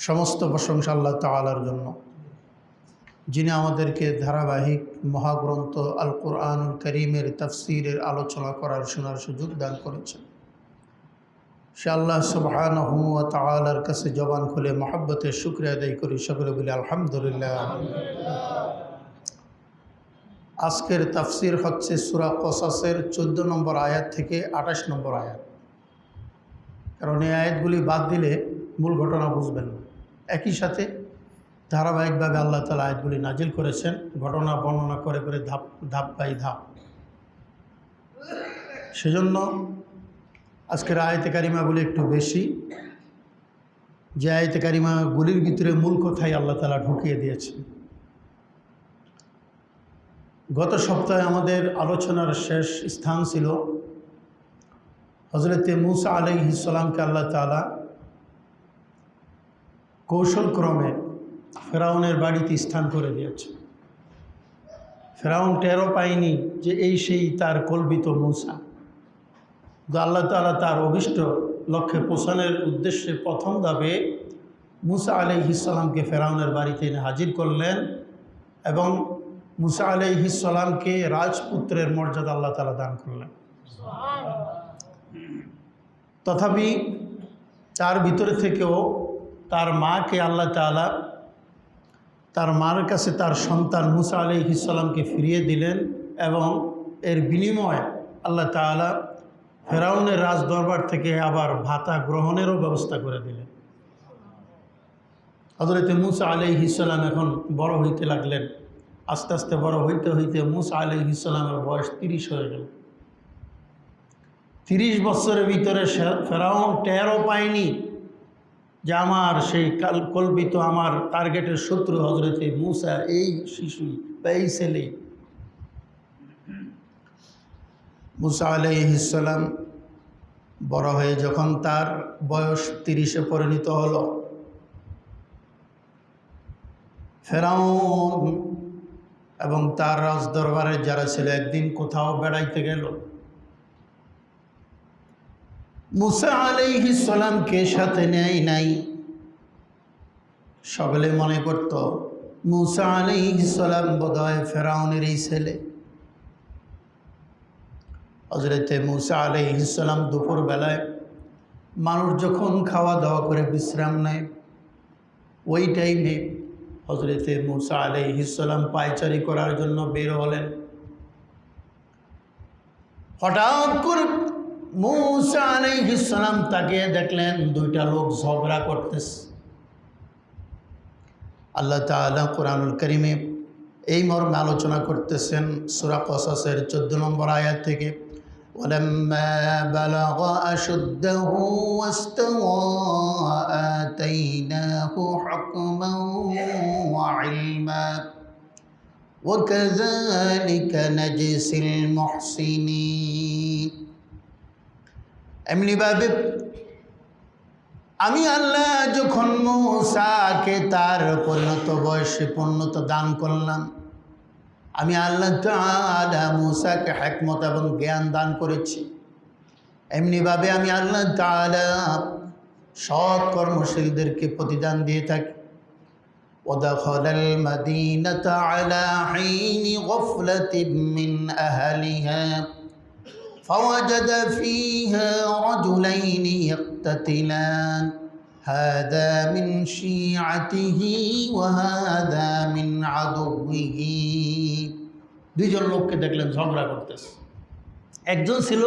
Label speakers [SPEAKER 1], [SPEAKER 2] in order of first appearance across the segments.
[SPEAKER 1] সমস্ত প্রশংসা আল্লাহ তাআলার জন্য, যিনি আমাদেরকে ধারাবাহিক মহাগ্রন্থ আল কুরআনুল কারীমের তাফসীরের আলোচনা করার শোনার সুযোগ দান করেছেন। সে আল্লাহ সুবহানাহু ওয়া তাআলার কাছে জবান খুলে মহব্বতের শুকরিয়া আদায় করি, সকলে বলি আলহামদুলিল্লাহ। আজকের তাফসীর হচ্ছে সূরা কসাসের 14 নম্বর আয়াত থেকে 28 নম্বর আয়াত। কারণ এই আয়াতগুলি বাদ দিলে মূল ঘটনা বুঝবেন না। একই সাথে ধারাবাহিকভাবে আল্লাহ তাআলা আয়াতগুলি নাজিল করেছেন, ঘটনা বর্ণনা করে করে ধাপ বাই ধাপ। সেজন্য আজকের আয়াতে কারিমাগুলি একটু বেশি, যে আয়াতে কারিমাগুলির ভিতরে মূল কথাই আল্লাহ তাআলা ঢুকিয়ে দিয়েছেন। গত সপ্তাহে আমাদের আলোচনার শেষ স্থান ছিল হযরতে মূসা আলাইহিস সালামকে আল্লাহ তাআলা কৌশলক্রমে ফেরাউনের বাড়িতে স্থান করে দিয়েছে। ফেরাউন টেরও পায়নি যে এই সেই তার কল্পিত মূসা। আল্লাহ তাআলা তার অভিষ্ট লক্ষ্যে পৌঁছানোর উদ্দেশ্যে প্রথম ধাপে মূসা আলাইহিস সালামকে ফেরাউনের বাড়িতে এনে হাজির করলেন এবং মূসা আলাইহিস সালামকে রাজপুত্রের মর্যাদা আল্লাহ তাআলা দান করলেন। তথাপি তার ভিতরে থেকেও তার মাকে আল্লাহ তাআলা তার মার কাছে তার সন্তান মূসা আলাইহিস সালামকে ফিরিয়ে দিলেন এবং এর বিনিময়ে আল্লাহ তাআলা ফেরাউনের রাজ দরবার থেকে আবার ভাতা গ্রহণেরও ব্যবস্থা করে দিলেন। হযরতে মূসা আলাইহিস সালাম এখন বড় হইতে লাগলেন। আস্তে আস্তে বড় হইতে হইতে মূসা আলাইহিস সালামের বয়স 30 হয়ে গেল। 30 বছরের ভিতরে ফেরাউন টেরও পায়নি যে আমার সেই কল্পিত আমার টার্গেটের শত্রু হযরতে মূসা এই শিশু বা এই ছেলে। মূসা আলাইহিস সালাম বড় হয়ে যখন তার বয়স 30-এ পরিণত হলো, ফেরাউন এবং তার রাজ দরবারে যারা ছিল একদিন কোথাও বেড়াইতে গেল। মূসা আলাইহিস সালামকে সাথে নেয় নাই। সকলে মনে করত মূসা আলাইহিস সালাম বোধহয় ফেরাউনের এই ছেলে। হযরতে মূসা আলাইহিস সালাম দুপুর বেলায় মানুষ যখন খাওয়া দাওয়া করে বিশ্রাম নেয়, ওই টাইমে হযরতে মূসা আলাইহিস সালাম পায়চারি করার জন্য বের হলেন। হঠাৎ করে মূসা আলাইহিস সালাম তাকে দেখলেন দুইটা লোক ঝগড়া করতেছে। আল্লাহ তাআলা কুরআনুল কারীমে এই মর্মে আলোচনা করতেছেন সূরা কসাসের 14 নম্বর আয়াত থেকে, ওয়ালাম্মা বালাগা আশুদ্দাহু ওয়াস্তাওয়া আতাইনাহু হুকমান ওয়া ইলমা ওয়া কাযালিকা নাজসিল মুহসিনিন। এমনিভাবে আমি আল্লাহ যখন মূসাকে তার পরিণত বয়সে পূর্ণতা দান করলাম, আমি আল্লাহ তাআলা মূসাকে হিকমত এবং জ্ঞান দান করেছি। এমনিভাবে আমি আল্লাহ তাআলা সৎ কর্মশীলদেরকে প্রতিদান দিয়ে থাকি। ওয়াদাখালাল মাদিনাতা আলা হিনি গফলাতিন মিন আহলিহা فوجد فيها رجلين يقتتلان هذا من شيعته وهذا من عدوه। দুইজন লোককে দেখলেন ঝগড়া করতেছে। একজন ছিল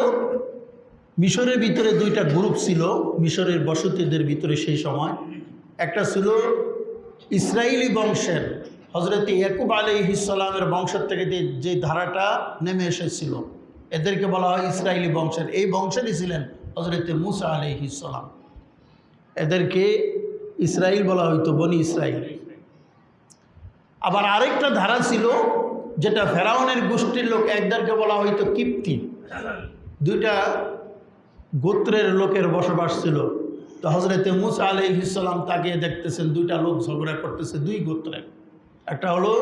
[SPEAKER 1] মিশরের ভিতরে, দুইটা গ্রুপ ছিল মিশরের বসতিদের ভিতরে সেই সময়। একটা ছিল ইসরায়েলি বংশের হযরতে ইয়াকুব আলাইহিস সালামের বংশ থেকে যে ধারাটা নেমে এসেছিল, এদেরকে বলা হয় ইসরায়েলি বংশের। এই বংশেরই ছিলেন হযরতে মূসা আলাইহিস সালাম। এদেরকে ইসরায়েল বলা হইতো, বনি ইসরায়েল। আবার আরেকটা ধারা ছিল যেটা ফেরাউনের গোষ্ঠীর লোক, একদেরকে বলা হইতো কিপ্তি। দুইটা গোত্রের লোকের বসবাস ছিল। তো হযরতে মূসা আলাইহিস সালাম তাকে দেখতেছেন দুইটা লোক ঝগড়া করতেছে দুই গোত্রের, একটা হলো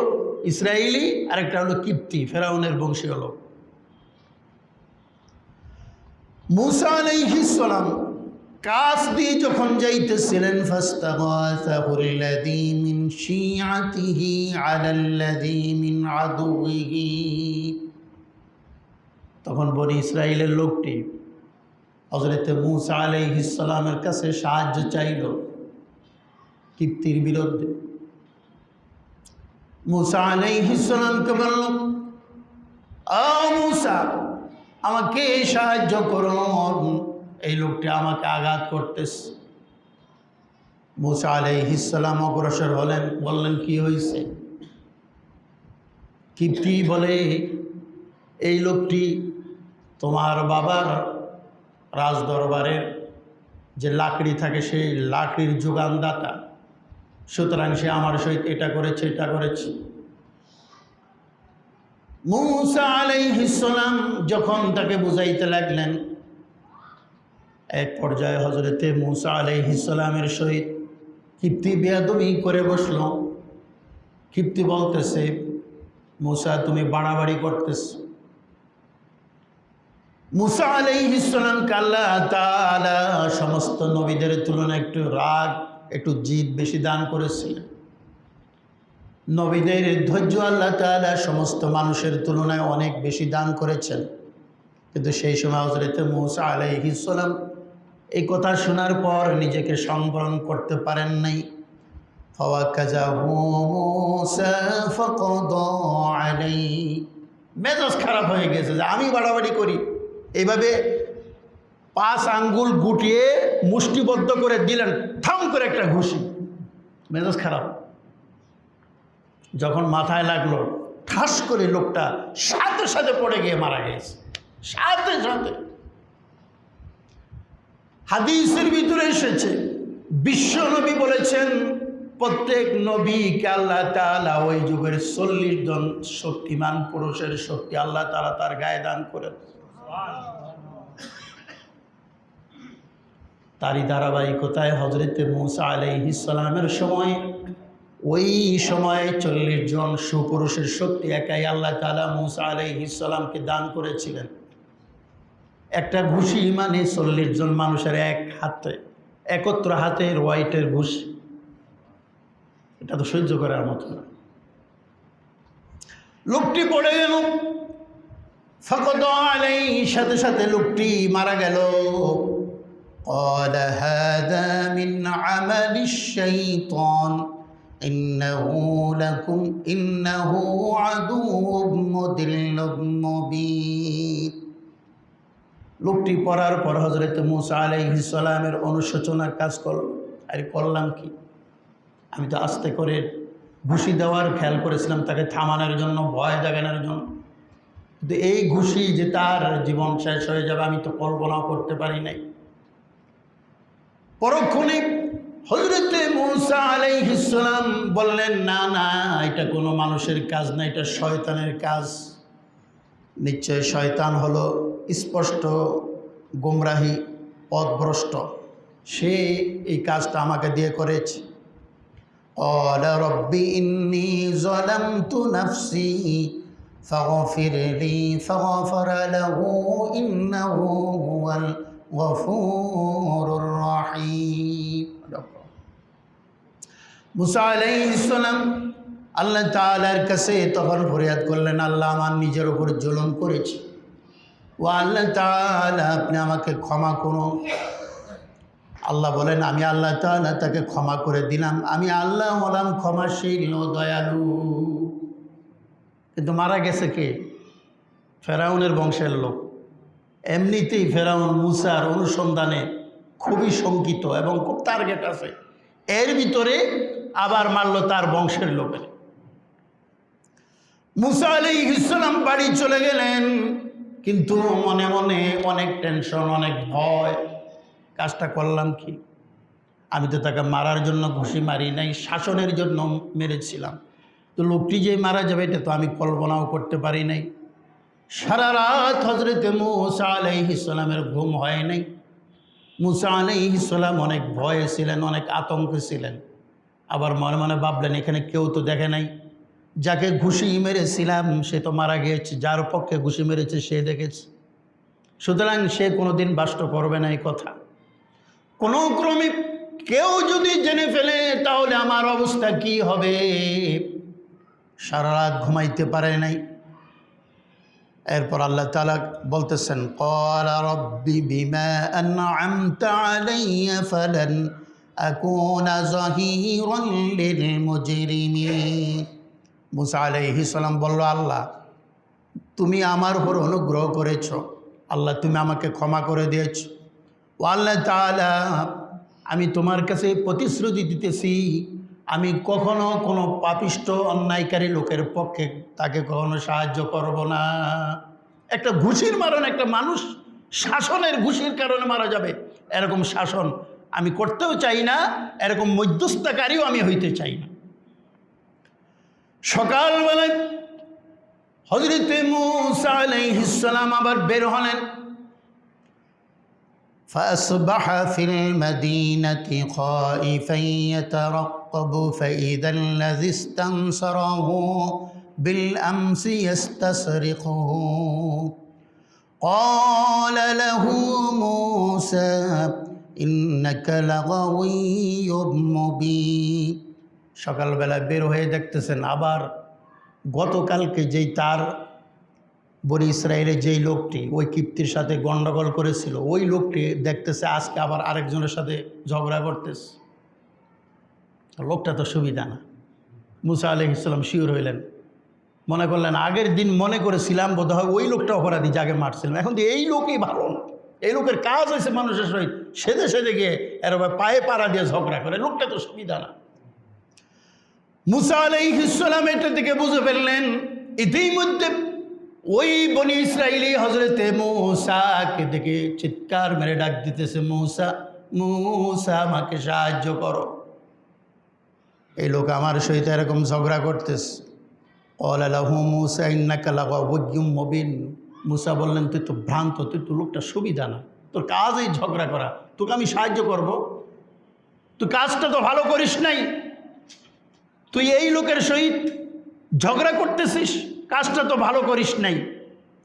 [SPEAKER 1] ইসরায়েলি আর একটা হলো কিপ্তি, ফেরাউনের বংশীয় লোক। মূসা আলাইহিস সালাম কাছ দিয়ে যখন যাইতেছিলেন ফাস্তাগাসাহুল্লাযী মিন শিআতিহি আলাল্লাযী মিন আদুইহি, তখন বনি ইসরাইলের লোকটি হযরত মূসা আলাইহিস সালামের কাছে সাহায্য চাইল কিপ্তির বিরুদ্ধে। মূসা আলাইহিস সালামকে বলল, ও মূসা, আমাকে সাহায্য করুন, এই লোকটি আমাকে আঘাত করতেছে। মূসা আলাইহিস সালাম অগ্রসর হলেন, বললেন কি হয়েছে? কিপ্তি বলে, এই লোকটি তোমার বাবার রাজদরবারের যে লাকড়ি থাকে সেই লাকড়ির যোগানদাতা, সুতরাং সে আমার সহিত এটা করেছে এটা করেছে। মূসা আলাইহিস সালাম যখন তাকে বুঝাইতে লাগলেন, এক পর্যায়ে হযরতে মূসা আলাইহিস সালামের সহিত কিপ্তি বেয়াদবি করে বসল। কিপ্তি বলতেছে, মূসা তুমি বাড়াবাড়ি করতেছ। মূসা আলাইহিস সালামকে আল্লাহ তাআলা সমস্ত নবীদের তুলনায় একটু রাগ, একটু জিদ বেশি দান করেছিলেন। নবীদের ধৈর্য আল্লাহ তাআলা সমস্ত মানুষের তুলনায় অনেক বেশি দান করেছেন, কিন্তু সেই সময় হযরত মূসা আলাইহিস সালাম এই কথা শোনার পর নিজেকে সংবরণ করতে পারেন নাই। ফাওয়াকাযাহু মূসা ফাকাদা আলাইহি, মেজাজ খারাপ হয়ে গেছে যে আমি বাড়াবাড়ি করি। এইভাবে 5 আঙ্গুল গুটিয়ে মুষ্টিবদ্ধ করে দিলেন, থাম করে একটা ঘুষি। মেজাজ খারাপ যখন মাথায় লাগলো, ঠাস করে লোকটা সাথে সাথে পড়ে গিয়ে মারা গেছে, সাথে সাথে। হাদিসের ভিতরে এসেছে, বিশ্ব নবী বলেছেন প্রত্যেক নবীকে আল্লাহ তাআলা ওই যুগের 40 জন শক্তিমান পুরুষের শক্তি আল্লাহ তাআলা তার গায়ে দান করেন। তারই ধারাবাহিকতায় হযরতে মূসা আলাইহিস সালামের সময়, ওই সময়ে 40 জন সুপুরুষের শক্তি একাই আল্লাহ তাআলা মূসা আলাইহিস সালামকে দান করেছিলেন। একটা ঘুষি মানে 40 জন মানুষের এক হাতে, একত্র হাতের ওয়াইটের ঘুষি, এটা তো সহ্য করার মতো না। লোকটি পড়ে গেল, ফাকাদা আলাইহি, সাথে সাথে লোকটি মারা গেল। قال هذا من عمل الشيطان إنه لكم إنه عدو مضل مبين। লোকটি পড়ার পর হযরত মূসা আলাইহিস সালামের অনুশোচনার কাজ করল। আরে করলাম কি, আমি তো আস্তে করে ঘুষি দেওয়ার খেয়াল করেছিলাম তাকে থামানোর জন্য, ভয় দেখানোর জন্য, কিন্তু এই ঘুষি যে তার জীবন শেষ হয়ে যাবে আমি তো কল্পনাও করতে পারি নাই। পরক্ষণে হযরতে মূসা আলাইহিস সালাম বললেন, না না, এটা কোনো মানুষের কাজ না, এটা শয়তানের কাজ। নিশ্চয় শয়তান হলো স্পষ্ট গোমরাহি, পথভ্রষ্ট, সে এই কাজটা আমাকে দিয়ে করেছে। ক্বালা রব্বি ইন্নী যালামতু নাফসি ফাগফির লি ফাগফারা লাহু ইন্নাহু হুয়াল গফুরুর রহিম। মূসা আলাইহিস সালাম আল্লাহ তাআলার কাছে তখন ফরিয়াদ করলেন, আল্লাহ আমার নিজের উপর জুলুম করেছি, ও আল্লাহ তাআলা আপনি আমাকে ক্ষমা করুন। আল্লাহ বলেন, আমি আল্লাহ তাআলা তাকে ক্ষমা করে দিলাম, আমি আল্লাহ হলাম ক্ষমাশীল ও দয়ালু। কিন্তু মারা গেছে কে? ফেরাউনের বংশের লোক। এমনিতেই ফেরাউন মূসার অনুসন্ধানে খুবই শঙ্কিত এবং খুব টার্গেট আছে, এর ভিতরে আবার মারল তার বংশের লোকের। মূসা আলাইহিস সালাম বাড়ি চলে গেলেন, কিন্তু মনে মনে অনেক টেনশন, অনেক ভয়। কাজটা করলাম কি? আমি তো তাকে মারার জন্য ঘুষি মারি নাই, শাসনের জন্য মেরেছিলাম। তো লোকটি যে মারা যাবে এটা তো আমি কল্পনাও করতে পারি নাই। সারা রাত হযরতে মূসা আলাইহিস সালামের ঘুম হয় নাই। মূসা আলাইহিস সালাম অনেক ভয়ে ছিলেন, অনেক আতঙ্কে ছিলেন। আবার মনে মনে ভাবলেন, এখানে কেউ তো দেখে নাই, যাকে ঘুষি মেরেছিলাম সে তো মারা গিয়েছে, যার পক্ষে ঘুষি মেরেছে সে দেখেছে, সুতরাং সে কোনোদিন বাষ্ট করবে না এই কথা। কোনো ক্রমে কেউ যদি জেনে ফেলে তাহলে আমার অবস্থা কি হবে? সারা রাত ঘুমাইতে পারে নাই। এরপর আল্লাহ তাআলা বলতেছেন, ক্বালা রাব্বি বিমা আন'আমতা আলাইয়া ফালান আকুনা যাহীরান লিল মুজরিমিন। মুসা আলাইহিস সালাম বলল, আল্লাহ তুমি আমার উপর অনুগ্রহ করেছো, আল্লাহ তুমি আমাকে ক্ষমা করে দিয়েছো। ও আল্লাহ তাআলা, আমি তোমার কাছে প্রতিশ্রুতি দিতেছি আমি কখনো কোনো পাপিষ্ঠ অন্যায়কারী লোকের পক্ষে তাকে কখনো সাহায্য করব না। একটা ঘুষির মারণ, একটা মানুষ শাসনের ঘুষির কারণে মারা যাবে, এরকম শাসন আমি করতেও চাই না, এরকম মধ্যস্থতাকারীও আমি হইতে চাই না। সকালবেলায় হযরত মূসা আলাইহিস সালাম আবার বের হলেন। فأصبح في المدينة خائفا يترقب فإذا الذي استنصره بالأمس يستصرخه قال له موسى إنك لغوي مبين। সকালবেলা বের হয়ে দেখতেছেন আবার গতকালকে যেই তার বনি ইসরায়েলের যেই লোকটি ওই কিপ্তির সাথে গন্ডগোল করেছিল, ওই লোকটি দেখতেছে আজকে আবার আরেকজনের সাথে ঝগড়া করতেছে। লোকটা তো সুবিধা না। মুসা আলাইহিস সালাম শিওর হইলেন, মনে করলেন আগের দিন মনে করেছিলাম বোধহয় ওই লোকটা অপরাধী যাকে মারছিলাম, এখন তো এই লোকই ভালো না। এই লোকের কাজ হয়েছে মানুষের সহিত সেদে সেদে গিয়ে এর পায়ে পাড়া দিয়ে ঝগড়া করে, লোকটা তো সুবিধা না। মুসা আলাইহিস সালাম এটা থেকে বুঝে ফেললেন। ইতিমধ্যে ওই বনি ইসরাইলি হজরতে মূসাকে দেখে চিৎকার মেরে ডাক দিতেছে, মূসা মূসা আমাকে সাহায্য করো, এই লোক আমার সহিত এরকম ঝগড়া করতেছে। ক্বালা লাহু মূসা ইন্নাকা লাগাওয়্যুম মুবিন। মূসা বললেন তুই তো ভ্রান্ত, তুই তো লোকটা সুবিধা না, তোর কাজ এই ঝগড়া করা, তোকে আমি সাহায্য করব? তুই কাজটা তো ভালো করিস নাই, তুই এই লোকের সহিত ঝগড়া করতেছিস, কাজটা তো ভালো করিস নাই।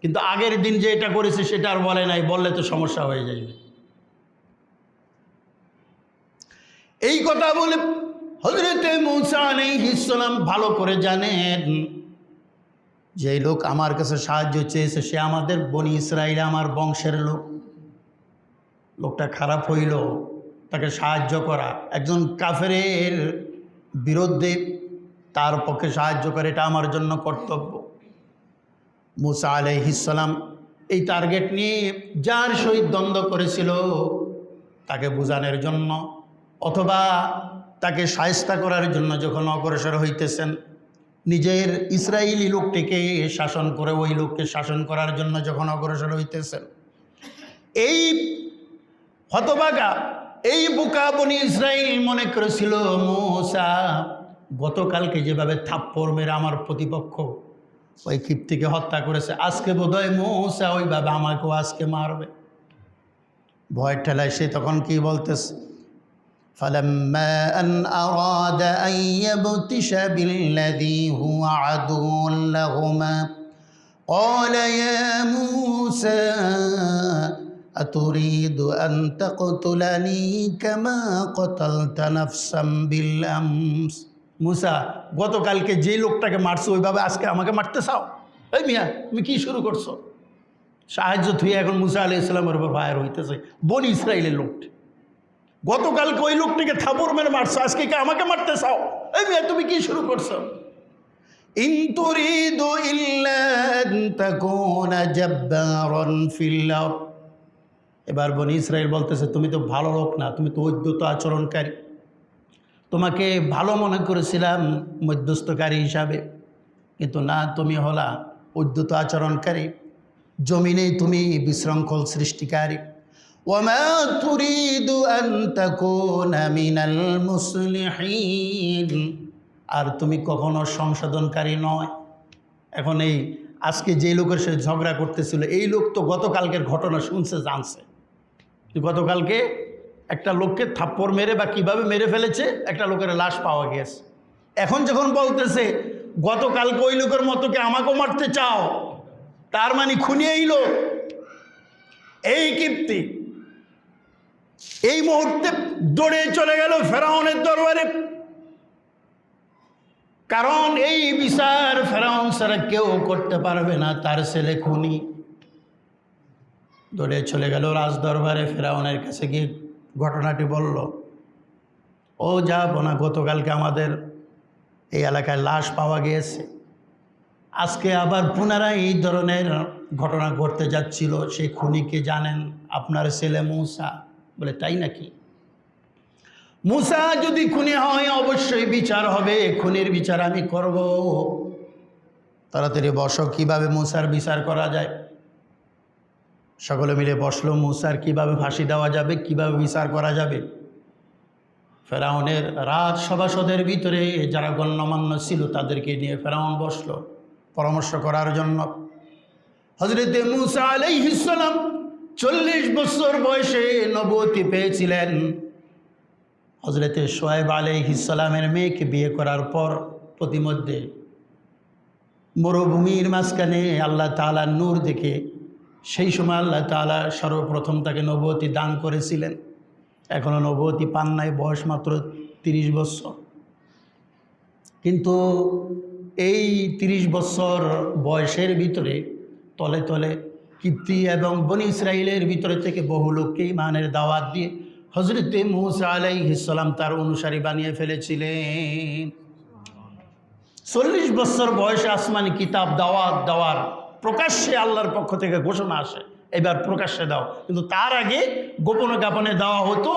[SPEAKER 1] কিন্তু আগের দিন যে এটা করেছিস সেটা আর বলে নাই, বললে তো সমস্যা হয়ে যাবে। এই কথা বলে হযরতে মূসা আলাইহিস সালাম ভালো করে জানেন যে এই লোক আমার কাছে সাহায্য চেয়েছে, সে আমাদের বনি ইসরাইল আমার বংশের লোক। লোকটা খারাপ হইল, তাকে সাহায্য করা, একজন কাফেরের বিরুদ্ধে তার পক্ষে সাহায্য করে, এটা আমার জন্য কর্তব্য। মূসা আলাইহিস সালাম এই টার্গেট নিয়ে যার সহিত দ্বন্দ্ব করেছিল তাকে বোঝানোর জন্য অথবা তাকে শায়েস্তা করার জন্য যখন অগ্রসর হইতেছেন, নিজের ইসরায়েলি লোকটিকে শাসন করে ওই লোককে শাসন করার জন্য যখন অগ্রসর হইতেছেন, এই হতভাগা এই বোকা বনি ইসরায়েল মনে করেছিল মূসা গতকালকে যেভাবে থাপ্পড় মেরে আমার প্রতিপক্ষ ওই কিপ্তিকে হত্যা করেছে, আজকে বোধহয় মূসা ওইভাবে আমাকেও আজকে মারবে। ভয় ঠেলায় সে তখন কি বলতেছে, ফালাম্মা আন আরাদা আন ইয়াবতিশা বিল্লাযী হুয়া আদুউন লাহুমা ক্বালা ইয়া মূসা আতুরিদু আন তাকতুলানি কামা ক্বাতালতা নাফসাম বিল আমস। মূসা গতকালকে যে লোকটাকে মারছো ওইভাবে আজকে আমাকে মারতে চাও? এই মিয়া তুমি কি শুরু করছো? সাহায্য থুয়ে এখন মূসা আলাইহিস সালামের উপর ফায়ার হইতেছে। বনি ইসরায়েলের লোকটি গতকালকে ওই লোকটিকে থাপড় মেরে মারছো, আজকে কি আমাকে মারতে চাও? এই মিয়া তুমি কি শুরু করছো? ইন তুরিদু ইল্লা আন তাকুনা জাব্বারান ফিল আরদ। এবার বনি ইসরায়েল বলতেছে তুমি তো ভালো লোক না, তুমি তো উদ্ধত আচরণকারী, তোমাকে ভালো মনে করেছিলাম মধ্যস্থকারী হিসাবে, কিন্তু না, তুমি হলা উদ্ধত আচরণকারী, জমিনে তুমি বিশৃঙ্খল সৃষ্টিকারী। ওয়ামা তুরিদু আন তাকুনা মিনাল মুসলিহিন, আর তুমি কখনো সংশোধনকারী নয়। এখন এই আজকে যে লোকের সাথে ঝগড়া করতেছিল এই লোক তো গতকালকের ঘটনা শুনছে, জানছে গতকালকে একটা লোককে থাপ্পড় মেরে বা কিভাবে মেরে ফেলেছে, একটা লোকের লাশ পাওয়া গেছে। এখন যখন বলতেছে গতকালকে ওই লোকের মতো কি আমাকেও মারতে চাও, তার মানে খুনি এই লোক, এই কিপ্তি। এই মুহূর্তে দৌড়ে চলে গেল ফেরাউনের দরবারে, কারণ এই বিচার ফেরাউন ছাড়া কেউ করতে পারবে না, তার ছেলে খুনি। দৌড়ে চলে গেল রাজ দরবারে, ফেরাউনের কাছে গিয়ে ঘটনাটি বলল। ও যাবো না, গতকালকে আমাদের এই এলাকায় লাশ পাওয়া গিয়েছে, আজকে আবার পুনরায় এই ধরনের ঘটনা ঘটতে যাচ্ছিল, সেই খুনিকে জানেন? আপনার ছেলে মূসা। বলে তাই নাকি? মূসা যদি খুনি হয় অবশ্যই বিচার হবে, খুনির বিচার আমি করব। তাড়াতাড়ি বসো, কিভাবে মূসার বিচার করা যায়। সকলে মিলে বসলো, মূসার কিভাবে ফাঁসি দেওয়া যাবে, কিভাবে বিচার করা যাবে। ফেরাউনের রাজ সভাসদের ভিতরে যারা গণ্যমান্য ছিল তাদেরকে নিয়ে ফেরাউন বসলো পরামর্শ করার জন্য। হযরতে মূসা আলাইহিস সালাম 40 বছর বয়সে নবুয়তি পেয়েছিলেন। হযরতে শুআয়ব আলাইহিস সালামের মেয়েকে বিয়ে করার পর প্রতিমধ্যে মরুভূমির মাঝখানে আল্লাহ তাআলা নূর দেখে সেই সময় আল্লাহ তাআলা সর্বপ্রথম তাকে নবুয়তি দান করেছিলেন। এখনও নবুয়তি পান নাই, বয়স মাত্র 30 বছর। কিন্তু এই 30 বছর বয়সের ভিতরে তলে তলে কিপ্তি এবং বনি ইসরাইলের ভিতরে থেকে বহু লোককে ঈমানের দাওয়াত দিয়ে হযরতে মূসা আলাইহিস সালাম তার অনুসারী বানিয়ে ফেলেছিলেন। 40 বছর বয়সে আসমানি কিতাব দাওয়াত দেওয়ার প্রকাশ্যে আল্লাহর পক্ষ থেকে ঘোষণা আসে, এবার প্রকাশ্যে দাও। কিন্তু তার আগে গোপনে গোপনে দেওয়া হতো,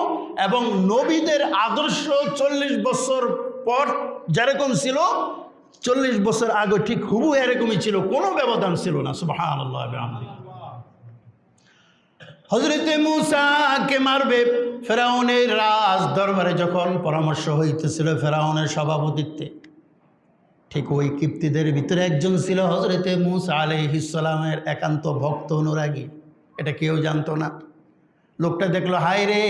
[SPEAKER 1] এবং নবীদের আদর্শ 40 বছর পর যেরকম ছিল 40 বছর আগে ঠিক হুবহু এরকমই ছিল, কোনো ব্যবধান ছিল না। সুবহানাল্লাহ। হযরতে মূসাকে মারবে ফেরাউনের রাজ দরবারে যখন পরামর্শ হইতেছিল ফেরাউনের সভাপতিত্বে, ঠিক ওই কিপ্তিদের ভিতরে একজন ছিল হযরতে মূসা আলাইহিস সালামের একান্ত ভক্ত অনুরাগী। এটা কেউ জানতো না। লোকটা দেখলো, হায় রে,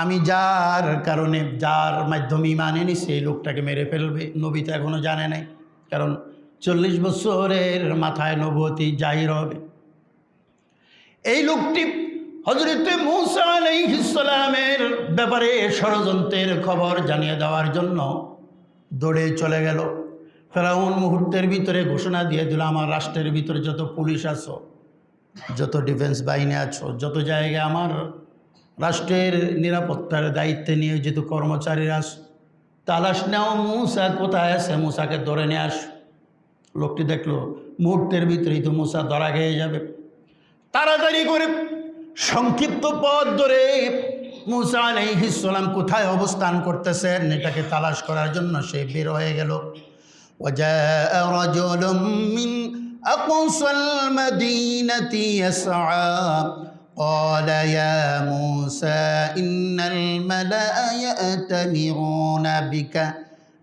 [SPEAKER 1] আমি যার কারণে যার মাধ্যমে ঈমান এনেছি এই লোকটাকে মেরে ফেলবে। নবী তো এখনও জানে নাই, কারণ 40 বছরের মাথায় নবুয়তি জাহির হবে। এই লোকটি হযরতে মূসা আলাইহিস সালামের ব্যাপারে ষড়যন্ত্রের খবর জানিয়ে দেওয়ার জন্য দৌড়ে চলে গেল। ফেরাউন মুহূর্তের ভিতরে ঘোষণা দিয়ে দিল, আমার রাষ্ট্রের ভিতরে যত পুলিশ আছো, যত ডিফেন্স বাহিনী আছো, যত জায়গায় আমার রাষ্ট্রের নিরাপত্তার দায়িত্বে নিয়োজিত কর্মচারীরা আস, তালাশ নেও মূসা কোথায় আছে, মূসাকে ধরে নিয়ে আস। লোকটি দেখলো মুহূর্তের ভিতরেই তো মূসা ধরা খেয়ে যাবে। তাড়াতাড়ি করে সংক্ষিপ্ত পথ ধরে মূসা আলাইহিস সালাম কোথায় অবস্থান করতেছেন এটাকে তালাশ করার জন্য সে বের হয়ে গেল। وجاء رجل من أقصى المدينة يسعى قال يا موسى إن الملأ يأتمرون بك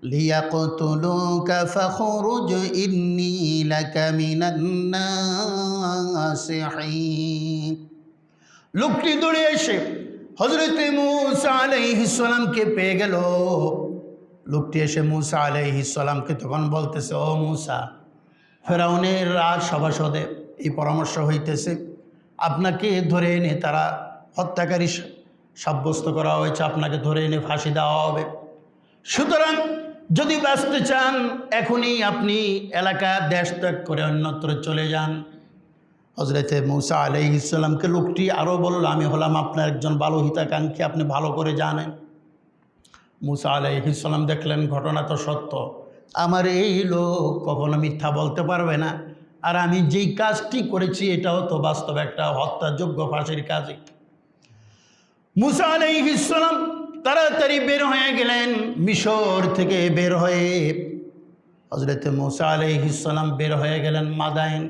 [SPEAKER 1] ليقتلوك فاخرج إني لك من الناصحين। লোকটি দৌড়ে এসে হযরতে মূসা আলাইহিস সালামকে পেয়ে গেল। লোকটি এসে মূসা আলাইহিস সালামকে তখন বলতেছে, ও মূসা, ফেরাউনের রাজ সভাসদে এই পরামর্শ হইতেছে, আপনাকে ধরে এনে তারা হত্যাকারী সাব্যস্ত করা হয়েছে, আপনাকে ধরে এনে ফাঁসি দেওয়া হবে। সুতরাং যদি বাঁচতে চান এখনই আপনি এলাকা দেশ ত্যাগ করে অন্যত্র চলে যান। হযরতে মূসা আলাইহিস সালামকে লোকটি আরও বলল, আমি হলাম আপনার একজন ভালো হিতাকাঙ্ক্ষী, আপনি ভালো করে জানেন। মূসা আলাইহিস সালাম দেখলেন ঘটনা তো সত্য, আমার এই লোক কখনো মিথ্যা বলতে পারবে না, আর আমি যেই কাজটি করেছি এটাও তো বাস্তব একটা হত্যাযোগ্য ফাঁসির কাজই। মূসা আলাইহিস সালাম তাড়াতাড়ি বের হয়ে গেলেন। মিশর থেকে বের হয়ে হযরতে মূসা আলাইহিস সালাম বের হয়ে গেলেন মাদাইন।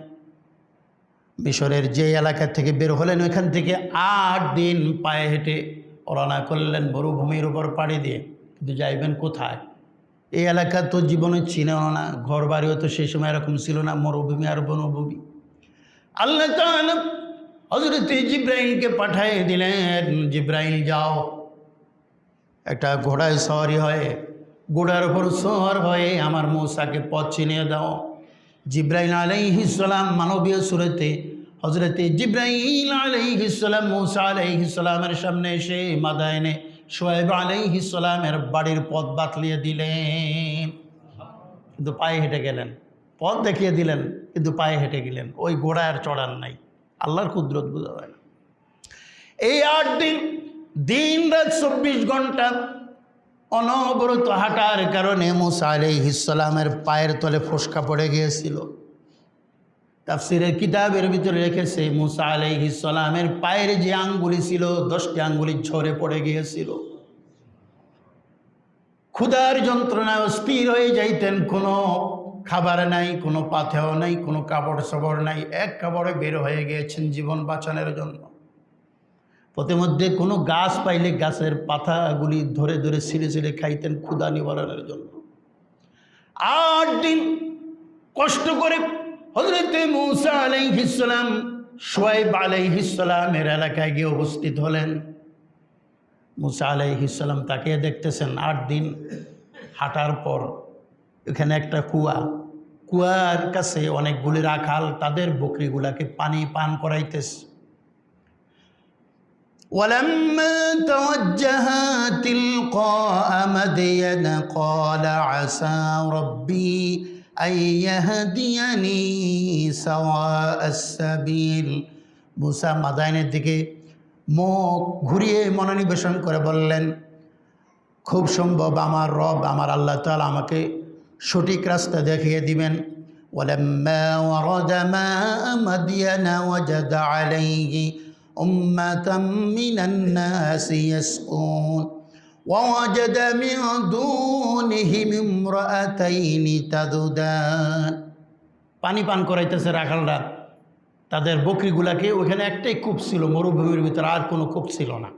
[SPEAKER 1] মিশরের যে এলাকা থেকে বের হলেন ওইখান থেকে 8 দিন পায়ে হেঁটে রওনা করলেন মরুভূমির উপর পাড়ি দিয়ে। কিন্তু যাইবেন কোথায়? এই এলাকা তো জীবনে ছিলেন না, ঘর বাড়িও তো সেই সময় এরকম ছিল না, মরুভূমি আর বনভূমি। আল্লাহ তাআলা হযরত জিবরাইলকে পাঠিয়ে দিলেন, জিবরাইল যাও, একটা ঘোড়ায় সওয়ারি হয়ে ঘোড়ার উপর সওয়ার হয়ে আমার মূসাকে পথ চিনিয়ে দাও। জিবরাইল আলাইহিস সালাম মানবীয় সুরতে হযরতে জিবরাইল আলাইহিস সালাম মূসা আলাইহিস সালামের সামনে এসে মাদায়েনে শুআয়ব আলাইহিস সালামের বাড়ির পথ বাতলিয়ে দিলেন, কিন্তু পায়ে হেঁটে গেলেন। পথ দেখিয়ে দিলেন কিন্তু পায়ে হেঁটে গেলেন, ওই ঘোড়ায় আর চড়ান নাই। আল্লাহর কুদরত বোঝা যায় না। এই 8 দিন দিন রাত 24 ঘন্টা অনবরত হাঁটার কারণে মূসা আলাইহিস সালামের পায়ের তলে ফোসকা পড়ে গিয়েছিল। তাফসীরের কিতাবের ভিতরে রেখেছে মূসা আলাইহিস সালামের পায়ের যে আঙ্গুলি ছিল 10টি আঙ্গুলি ঝরে পড়ে গিয়েছিল। ক্ষুধার যন্ত্রণায় অস্থির হয়ে যাইতেন, কোনো খাবার নাই, কোনো পাথেও নাই, কোনো কাপড় সাপড় নাই, এক কাপড়ে বের হয়ে গিয়েছেন জীবন বাঁচানোর জন্য। প্রতিমধ্যে কোনো গাছ পাইলে গাছের পাতাগুলি ধরে ধরে ছিঁড়ে ছিঁড়ে খাইতেন ক্ষুধা নিবারণের জন্য। 8 দিন কষ্ট করে হযরতে মূসা আলাইহিস সালাম শুআয়ব আলাইহিস সালামের এলাকায় গিয়ে উপস্থিত হলেন। মূসা আলাইহিস সালাম তাকে দেখতেছেন। 8 দিন হাঁটার পর এখানে একটা কুয়ার কাছে অনেকগুলি রাখাল তাদের বকরিগুলাকে পানি পান করাইতেছে। ولما توجه تلقاء مدين قال عسى ربي أن يهديني سواء السبيل। মূসা মাদায়েনের দিকে মুখ ঘুরিয়ে মনোনিবেশন করে বললেন, খুব সম্ভব আমার রব আমার আল্লাহ তাআলা আমাকে সঠিক রাস্তা দেখিয়ে দিবেন। ولما ورد ماء مدين وجد عليه أمة من الناس يسقون ووجد من دونهم امرأتين تذودان। পানি পান করাইতেছে রাখালরা তাদের বকরিগুলাকে। ওইখানে একটাই কূপ ছিল, মরুভূমির ভিতরে আর কোনো কূপ ছিল না।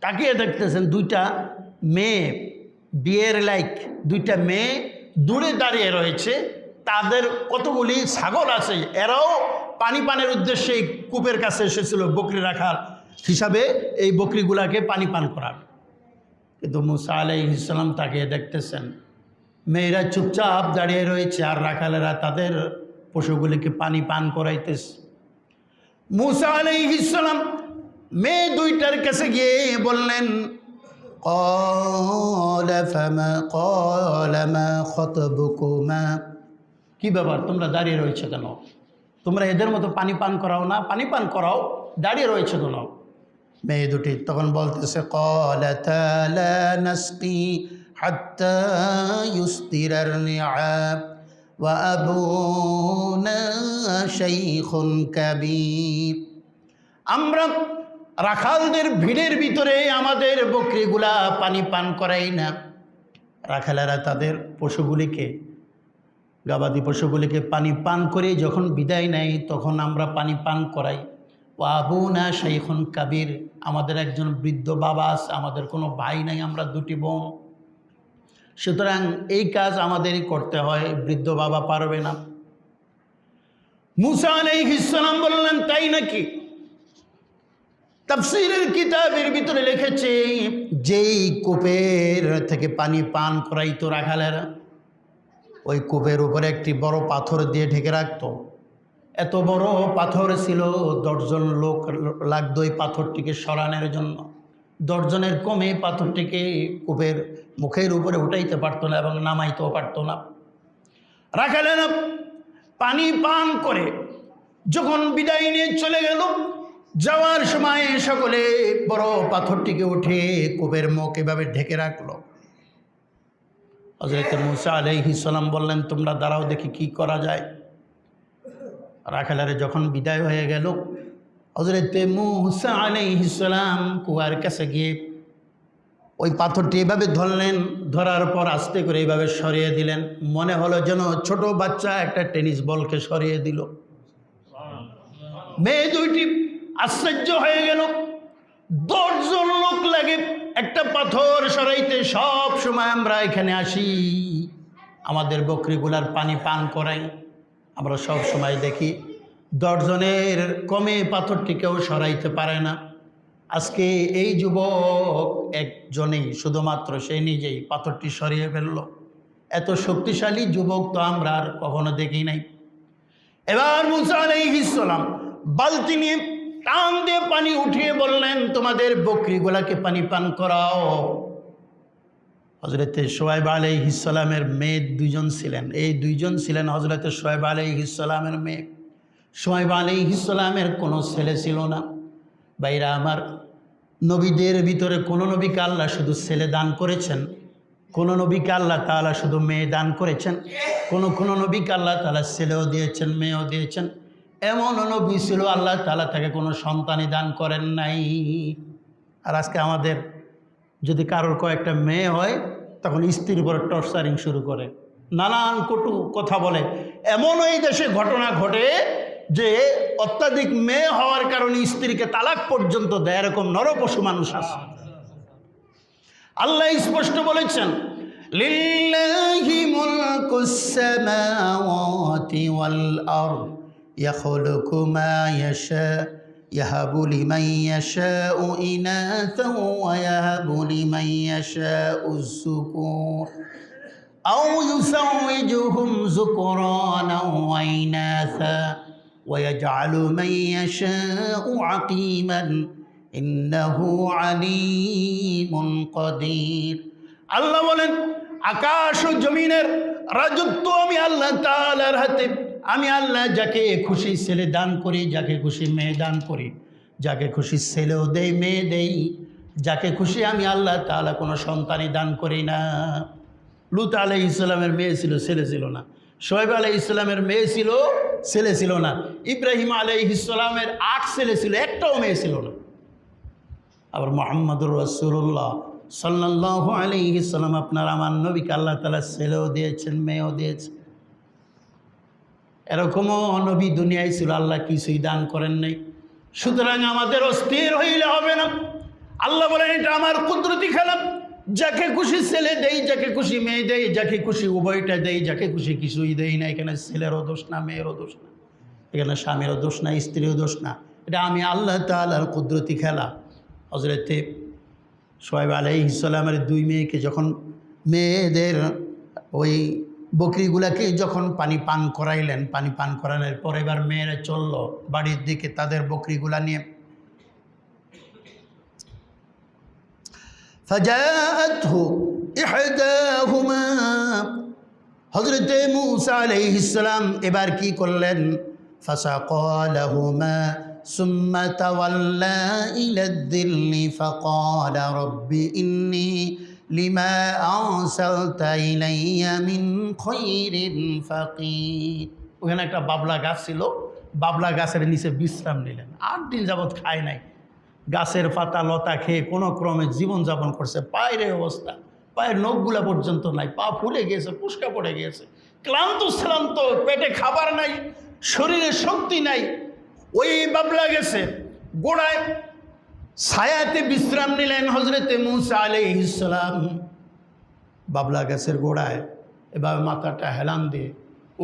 [SPEAKER 1] তাকিয়ে দেখতেছেন 2টা মেয়ে, বিয়ের লাইক 2টা মেয়ে দূরে দাঁড়িয়ে রয়েছে। তাদের কতগুলি ছাগল আছে, এরাও পানি পানের উদ্দেশ্যে এই কূপের কাছে এসেছিল বকরি রাখার হিসাবে এই বকরিগুলাকে পানি পান করাবে। কিন্তু মূসা আলাইহিস সালাম তাকিয়ে দেখতেছেন মেয়েরা চুপচাপ দাঁড়িয়ে রয়েছে আর রাখালেরা তাদের পশুগুলিকে পানি পান করাইতেছে। মূসা আলাইহিস সালাম মেয়ে 2টার কাছে গিয়ে বললেন, قال ما خطبكما। কি ব্যাপার, তোমরা দাঁড়িয়ে রয়েছে কেন? তোমরা এদের মতো পানি পান করাও না, পানি পান করাও, দাঁড়িয়ে রয়েছে কেন? মেয়ে 2টি তখন বলতেছে, قالتا لا نسقي حتى يصدر الرعاء وأبونا شيخ كبير। আমরা রাখালদের ভিড়ের ভিতরে আমাদের বকরিগুলা পানি পান করাই না। রাখালেরা তাদের পশুগুলিকে, গাবাদি পশুগুলিকে পানি পান করে যখন বিদায় নেয় তখন আমরা পানি পান করাই। ও আবুনা শাইখুন কাবির, আমাদের একজন বৃদ্ধ বাবা আছে, আমাদের কোনো ভাই নাই, আমরা 2টি বোন, সুতরাং এই কাজ আমাদেরই করতে হয়, বৃদ্ধ বাবা পারবে না। মূসা আলাইহিস সালাম বললেন, তাই নাকি? তাফসীরের কিতাবের ভিতরে লিখেছে যেই কূপের থেকে পানি পান করাইতো রাখালেরা, ওই কূপের উপরে একটি বড় পাথর দিয়ে ঢেকে রাখত। এত বড় পাথর ছিল 10 জন লোক লাগতো ওই পাথরটিকে সরানোর জন্য। 10 জনের কমে পাথরটিকে কূপের মুখের উপরে উঠাইতে পারতো না এবং নামাইতেও পারতো না। রাখালেরা পানি পান করে যখন বিদায় নিয়ে চলে গেল, যাওয়ার সময় সকলে বড় পাথরটিকে উঠে কূপের মুখ এভাবে ঢেকে রাখলো। হযরত মূসা আলাইহিস সালাম বললেন, তোমরা দাঁড়াও দেখি কি করা যায়। রাখালেরা যখন বিদায় হয়ে গেল, হযরত মূসা আলাইহিস সালাম কুয়ার কাছে গিয়ে ওই পাথরটি এভাবে ধরলেন, ধরার পর আস্তে করে এইভাবে সরিয়ে দিলেন। মনে হলো যেন ছোট বাচ্চা একটা টেনিস বলকে সরিয়ে দিল। মেয়ে 2টি আশ্চর্য হয়ে গেল। 10 জন লোক লাগে একটা পাথর সরাইতে, সব সময় আমরা এখানে আসি, আমাদের বকরিগুলার পানি পান করাই, আমরা সব সময় দেখি 10 জনের কমে পাথরটিকেও সরাইতে পারে না। আজকে এই যুবক একজনেই, শুধুমাত্র সে নিজেই পাথরটি সরিয়ে ফেলল। এত শক্তিশালী যুবক তো আমরা আর কখনো দেখি নাই। এবার মূসা আলাইহিস সালাম বালতি নিয়ে টান দিয়ে পানি উঠিয়ে বললেন, তোমাদের বকরিগুলাকে পানি পান করাও। হজরতে শোয়েব আলাইহিস সালামের মেয়ে দুইজন ছিলেন। এই দুইজন ছিলেন হজরতে শোয়েব আলাইহিস সালামের মেয়ে। শোয়েব আলাইহিস সালামের কোনো ছেলে ছিল না। ভাইরা আমার, নবীদের ভিতরে কোনো নবীকে আল্লাহ শুধু ছেলে দান করেছেন, কোনো নবীকে আল্লাহ তাআলা শুধু মেয়ে দান করেছেন, কোনো নবীকে আল্লাহ তাআলা ছেলেও দিয়েছেন, মেয়েও দিয়েছেন। এমন নবী ছিল আল্লাহ তাআলা তাকে কোনো সন্তানই দান করেন নাই। আর আজকে আমাদের যদি কারোর কয়েকটা মেয়ে হয়, তখন স্ত্রীর উপর টর্চারিং শুরু করে, নানান কটু কথা বলে। এমনও এই দেশে ঘটনা ঘটে যে অত্যাধিক মেয়ে হওয়ার কারণে স্ত্রীকে তালাক পর্যন্ত দেয়, এরকম নরপশু মানুষ আছে। আল্লাহ স্পষ্ট বলেছেন, লিল্লাহি মুলকুস সামাওয়াতি ওয়াল আরদ ইয়াখলুকু মা ইয়াশা ইয়াহাবু লিমান ইয়াশাউ ইনাসান ওয়া ইয়াহাবু লিমান ইয়াশাউ যুকুর আও ইউযাওয়িজুহুম যুকরানান ওয়া ইনাসা ওয়া ইয়াজআলু মান ইয়াশাউ আকীমান ইন্নাহু আলীমুন কাদির। আল্লাহ বলেন, আকাশ ও জমিনের রাজত্ব আমি আল্লাহ তাআলার হাতে। আমি আল্লাহ যাকে খুশি ছেলে দান করি, যাকে খুশি মেয়ে দান করি, যাকে খুশি ছেলেও দেই, মেয়ে দেই, যাকে খুশি আমি আল্লাহ তাআলা কোনো সন্তানই দান করি না। লূত আলাইহিস সালামের মেয়ে ছিল, ছেলে ছিল না। শোয়েব আলাইহিস সালামের মেয়ে ছিল, ছেলে ছিল না। ইব্রাহিম আলাইহিস সালামের 8 ছেলে ছিল, একটাও মেয়ে ছিল না। আবার মুহাম্মদুর রাসূলুল্লাহ সাল্লাল্লাহু আলাইহি সাল্লাম, আপনার আমার নবীকে আল্লাহ তাআলা ছেলেও দিয়েছেন, মেয়েও দিয়েছেন। এরকমও নবী দুনিয়ায় ছিল, আল্লাহ কিছুই দান করেন নাই। সুতরাং আমাদের অস্থির হইলে হবে না। আল্লাহ বলেন, এটা আমার কুদরতি খেলা। যাকে খুশি ছেলে দেই, যাকে খুশি মেয়ে দেই, যাকে খুশি উভয়টা দেই, যাকে খুশি কিছুই দেই না। এখানে ছেলেরও দোষ না, মেয়েরও দোষ না, এখানে স্বামীরও দোষ না, স্ত্রীরও দোষ না। এটা আমি আল্লাহ তাআলার কুদরতি খেলা। হজরতে শোয়েব আলাইহিস সালামের 2 মেয়েকে যখন মেয়েদের ওই বকরিগুলাকে যখন পানি পান করাইলেন, পানি পান করানোর পর এবার মেয়েরা চলল বাড়ির দিকে তাদের বকরিগুলা নিয়ে। ফাজাআতহু ইহদাহুমা, হযরতে মূসা আলাইহিস সালাম এবার কি করলেন? ফাসাকা লাহুমা সুম্মা তাওয়াল্লা ইলা যিল্লি ফাকালা রাব্বি ইন্নী লিমা আরসালতা ইলাইয়া মিন খায়রিন ফাকির। ওখানে একটা বাবলা গাছ ছিল, বাবলা গাছের নিচে বিশ্রাম নিলেন। 8 দিন যাবৎ খায় নাই, গাছের পাতা লতা খেয়ে কোনো ক্রমে জীবনযাপন করছে। পায়ের অবস্থা, পায়ের নখগুলা পর্যন্ত নাই, পা ফুলে গিয়েছে, পুষ্কা পড়ে গিয়েছে, ক্লান্ত শ্রান্ত, পেটে খাবার নাই, শরীরে শক্তি নাই। ওই বাবলা গেছে গোড়ায় ছায়াতে বিশ্রাম নিলেন হজরতে মূসা আলাইহিস সালাম। বাবলা গাছের গোড়ায় এভাবে মাথাটা হেলান দিয়ে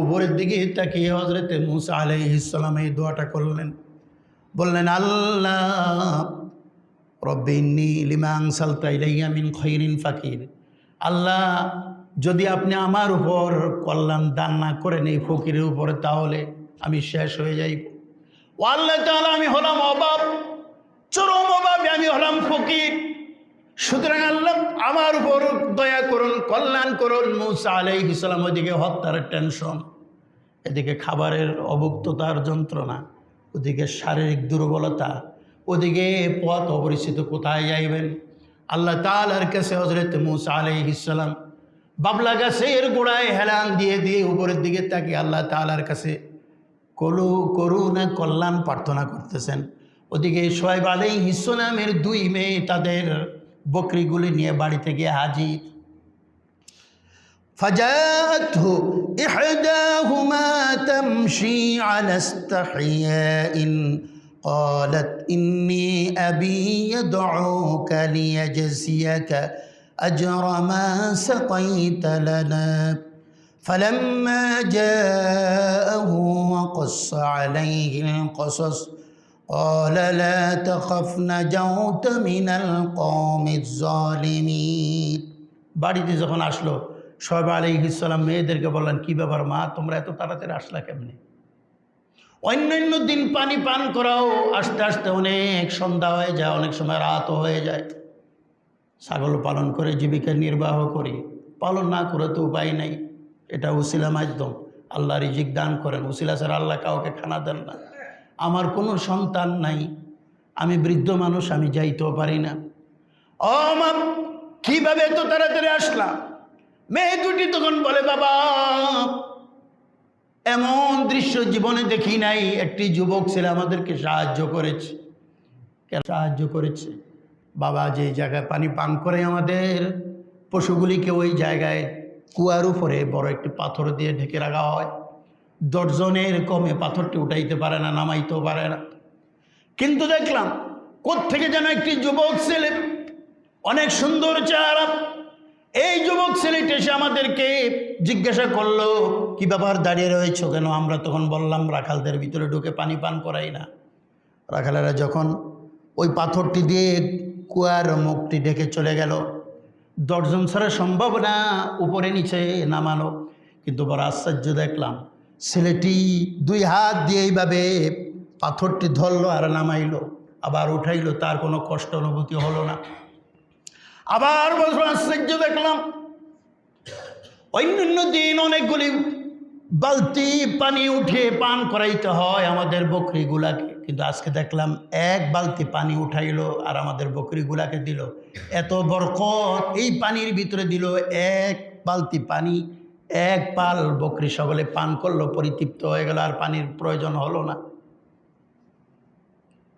[SPEAKER 1] উপরের দিকে তাকিয়ে হজরতে মূসা আলাইহিস সালাম এই দোয়াটা করলেন। বললেন, আল্লাহ রব্বি ইন্নী লিমা আরসালতা ইলাইয়া মিন খায়রিন ফাকির। আল্লাহ, যদি আপনি আমার উপর কল্যাণ দান না করেন এই ফকিরের উপরে, তাহলে আমি শেষ হয়ে যাইব। ও আল্লাহ তাআলা, আমি হলাম অভাব, চরম অভাবে আমি হলাম ফকির। সুতরাং আল্লাহ আমার উপর দয়া করুন, কল্যাণ করুন। মূসা আলাইহিস সালাম ওইদিকে হত্যার টেনশন, এদিকে খাবারের অভুক্ততার যন্ত্রণা, ওদিকে শারীরিক দুর্বলতা, ওদিকে পথ অপরিচিত, কোথায় যাইবেন। আল্লাহ তাআলার কাছে হযরত মূসা আলাইহিস সালাম বাবলা গাছের গোড়ায় হেলান দিয়ে দিয়ে উপরের দিকে তাকিয়ে আল্লাহ তাআলার কাছে করুণা কল্যাণ প্রার্থনা করতেছেন। ওদিকে শোয়েব আলাইহিস সালামের 2 মেয়ে তাদের বকরিগুলি নিয়ে বাড়িতে গিয়ে হাজির। ফাজাআতহু ইহদাহুমা তামশি আলা ইস্তিহয়াইন قالت إني أبي يدعوك ليجزيك أجر ما سقيت لنا فلما جاءه وقص عليه القصص قال لا تخف نجوت من القوم الظالمين। বাড়িতে যখন আসলো শোয়েব আলাইহিস সালাম মেয়েদেরকে বললেন, কি ব্যাপার মা, তোমরা এত তাড়াতাড়ি আসলা কেমনে? অন্যান্য দিন পানি পান করাও আস্তে আস্তে অনেক সন্ধ্যা হয়ে যায়, অনেক সময় রাতও হয়ে যায়। ছাগল পালন করে জীবিকা নির্বাহ করি, পালন না করে তো উপায় নাই। এটা উসিলা মাধ্যম, আল্লাহ রিজিক দান করেন, উসিলা ছাড়া আল্লাহ কাউকে খানা দেন না। আমার কোনো সন্তান নাই, আমি বৃদ্ধ মানুষ, আমি যাইতেও পারি না। ও মা, কীভাবে এত তাড়াতাড়ি আসলাম? মেয়ে দুটি তখন বলে, বাবা এমন দৃশ্য জীবনে দেখি নাই, একটি যুবক ছেলে আমাদেরকে সাহায্য করেছে। সাহায্য করেছে বাবা, যে জায়গায় পানি পান করে আমাদের পশুগুলিকে, ওই জায়গায় কুয়ার উপরে বড় একটি পাথর দিয়ে ঢেকে রাখা হয়। 10 জনের কমে পাথরটি উঠাইতে পারে না, নামাইতেও পারে না। কিন্তু দেখলাম কোত্থেকে যেন একটি যুবক ছেলে, অনেক সুন্দর চেহারা, এই যুবক ছেলেটি এসে আমাদেরকে জিজ্ঞাসা করলো, কি ব্যাপার দাঁড়িয়ে রয়েছ কেন? আমরা তখন বললাম, রাখালদের ভিতরে ঢুকে পানি পান করাই না। রাখালেরা যখন ওই পাথরটি দিয়ে কুয়ার মুখটি ঢেকে চলে গেল, 10 জন ছাড়া সম্ভব না উপরে নিচে নামানো। কিন্তু বড় আশ্চর্য দেখলাম, ছেলেটি 2 হাত দিয়ে এইভাবে পাথরটি ধরলো আর নামাইলো, আবার উঠাইলো, তার কোনো কষ্ট অনুভূতি হলো না। আবার বছর আশ্চর্য দেখলাম, অন্যান্য দিন অনেকগুলি বালতি পানি উঠে পান করাইতে হয় আমাদের বকরিগুলাকে, কিন্তু আজকে দেখলাম 1 বালতি পানি উঠাইলো আর আমাদের বকরিগুলাকে দিল। এত বরকত এই পানির ভিতরে দিল। 1 বালতি পানি 1 পাল বকরি সকলে পান করলো, পরিতৃপ্ত হয়ে গেল, আর পানির প্রয়োজন হলো না।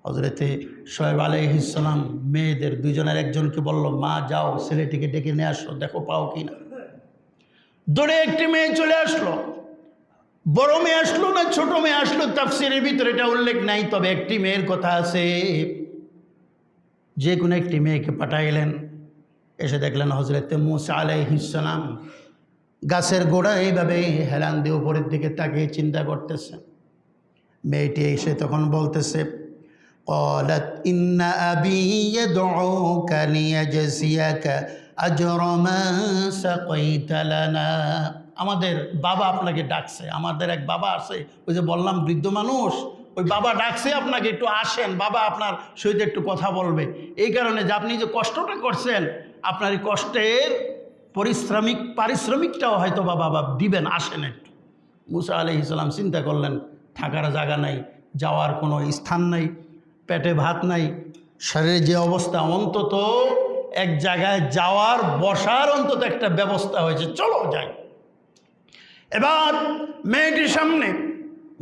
[SPEAKER 1] হযরতে শোয়েব আলাইহিস সালাম মেয়েদের 2 জনের একজনকে বলল, মা যাও ছেলেটিকে ডেকে নিয়ে আসো, দেখো পাও কি না। দৌড়ে একটি মেয়ে চলে আসলো। বড় মেয়ে আসলো না ছোট মেয়ে আসলো তাফসীরের ভিতরে এটা উল্লেখ নাই, তবে একটি মেয়ের কথা আছে। যে কোনো একটি মেয়েকে পাঠাইলেন। এসে দেখলেন হযরতে মূসা আলাইহিস সালাম গাছের গোড়ায় এইভাবে হেলান দিয়ে উপরের দিকে তাকিয়ে চিন্তা করতেছে। মেয়েটি এসে তখন বলতেছে, قالت إن أبي يدعوك ليجزيك أجر ما سقيت لنا। আমাদের বাবা আপনাকে ডাকছে, আমাদের এক বাবা আছে, ওই যে বললাম বৃদ্ধ মানুষ, ওই বাবা ডাকছে আপনাকে, একটু আসেন, বাবা আপনার সহিত একটু কথা বলবে। এই কারণে যে আপনি যে কষ্টটা করছেন, আপনার এই কষ্টের পারিশ্রমিকটাও হয়তো বাবা দিবেন, আসেন একটু। মূসা আলাইহিস সালাম চিন্তা করলেন, থাকার জায়গা নাই, যাওয়ার কোনো স্থান নাই, পেটে ভাত নাই, শরীরে যে অবস্থা, অন্তত এক জায়গায় যাওয়ার বসার অন্তত একটা ব্যবস্থা হয়েছে, চলো যাই। এবার মেয়েটির সামনে,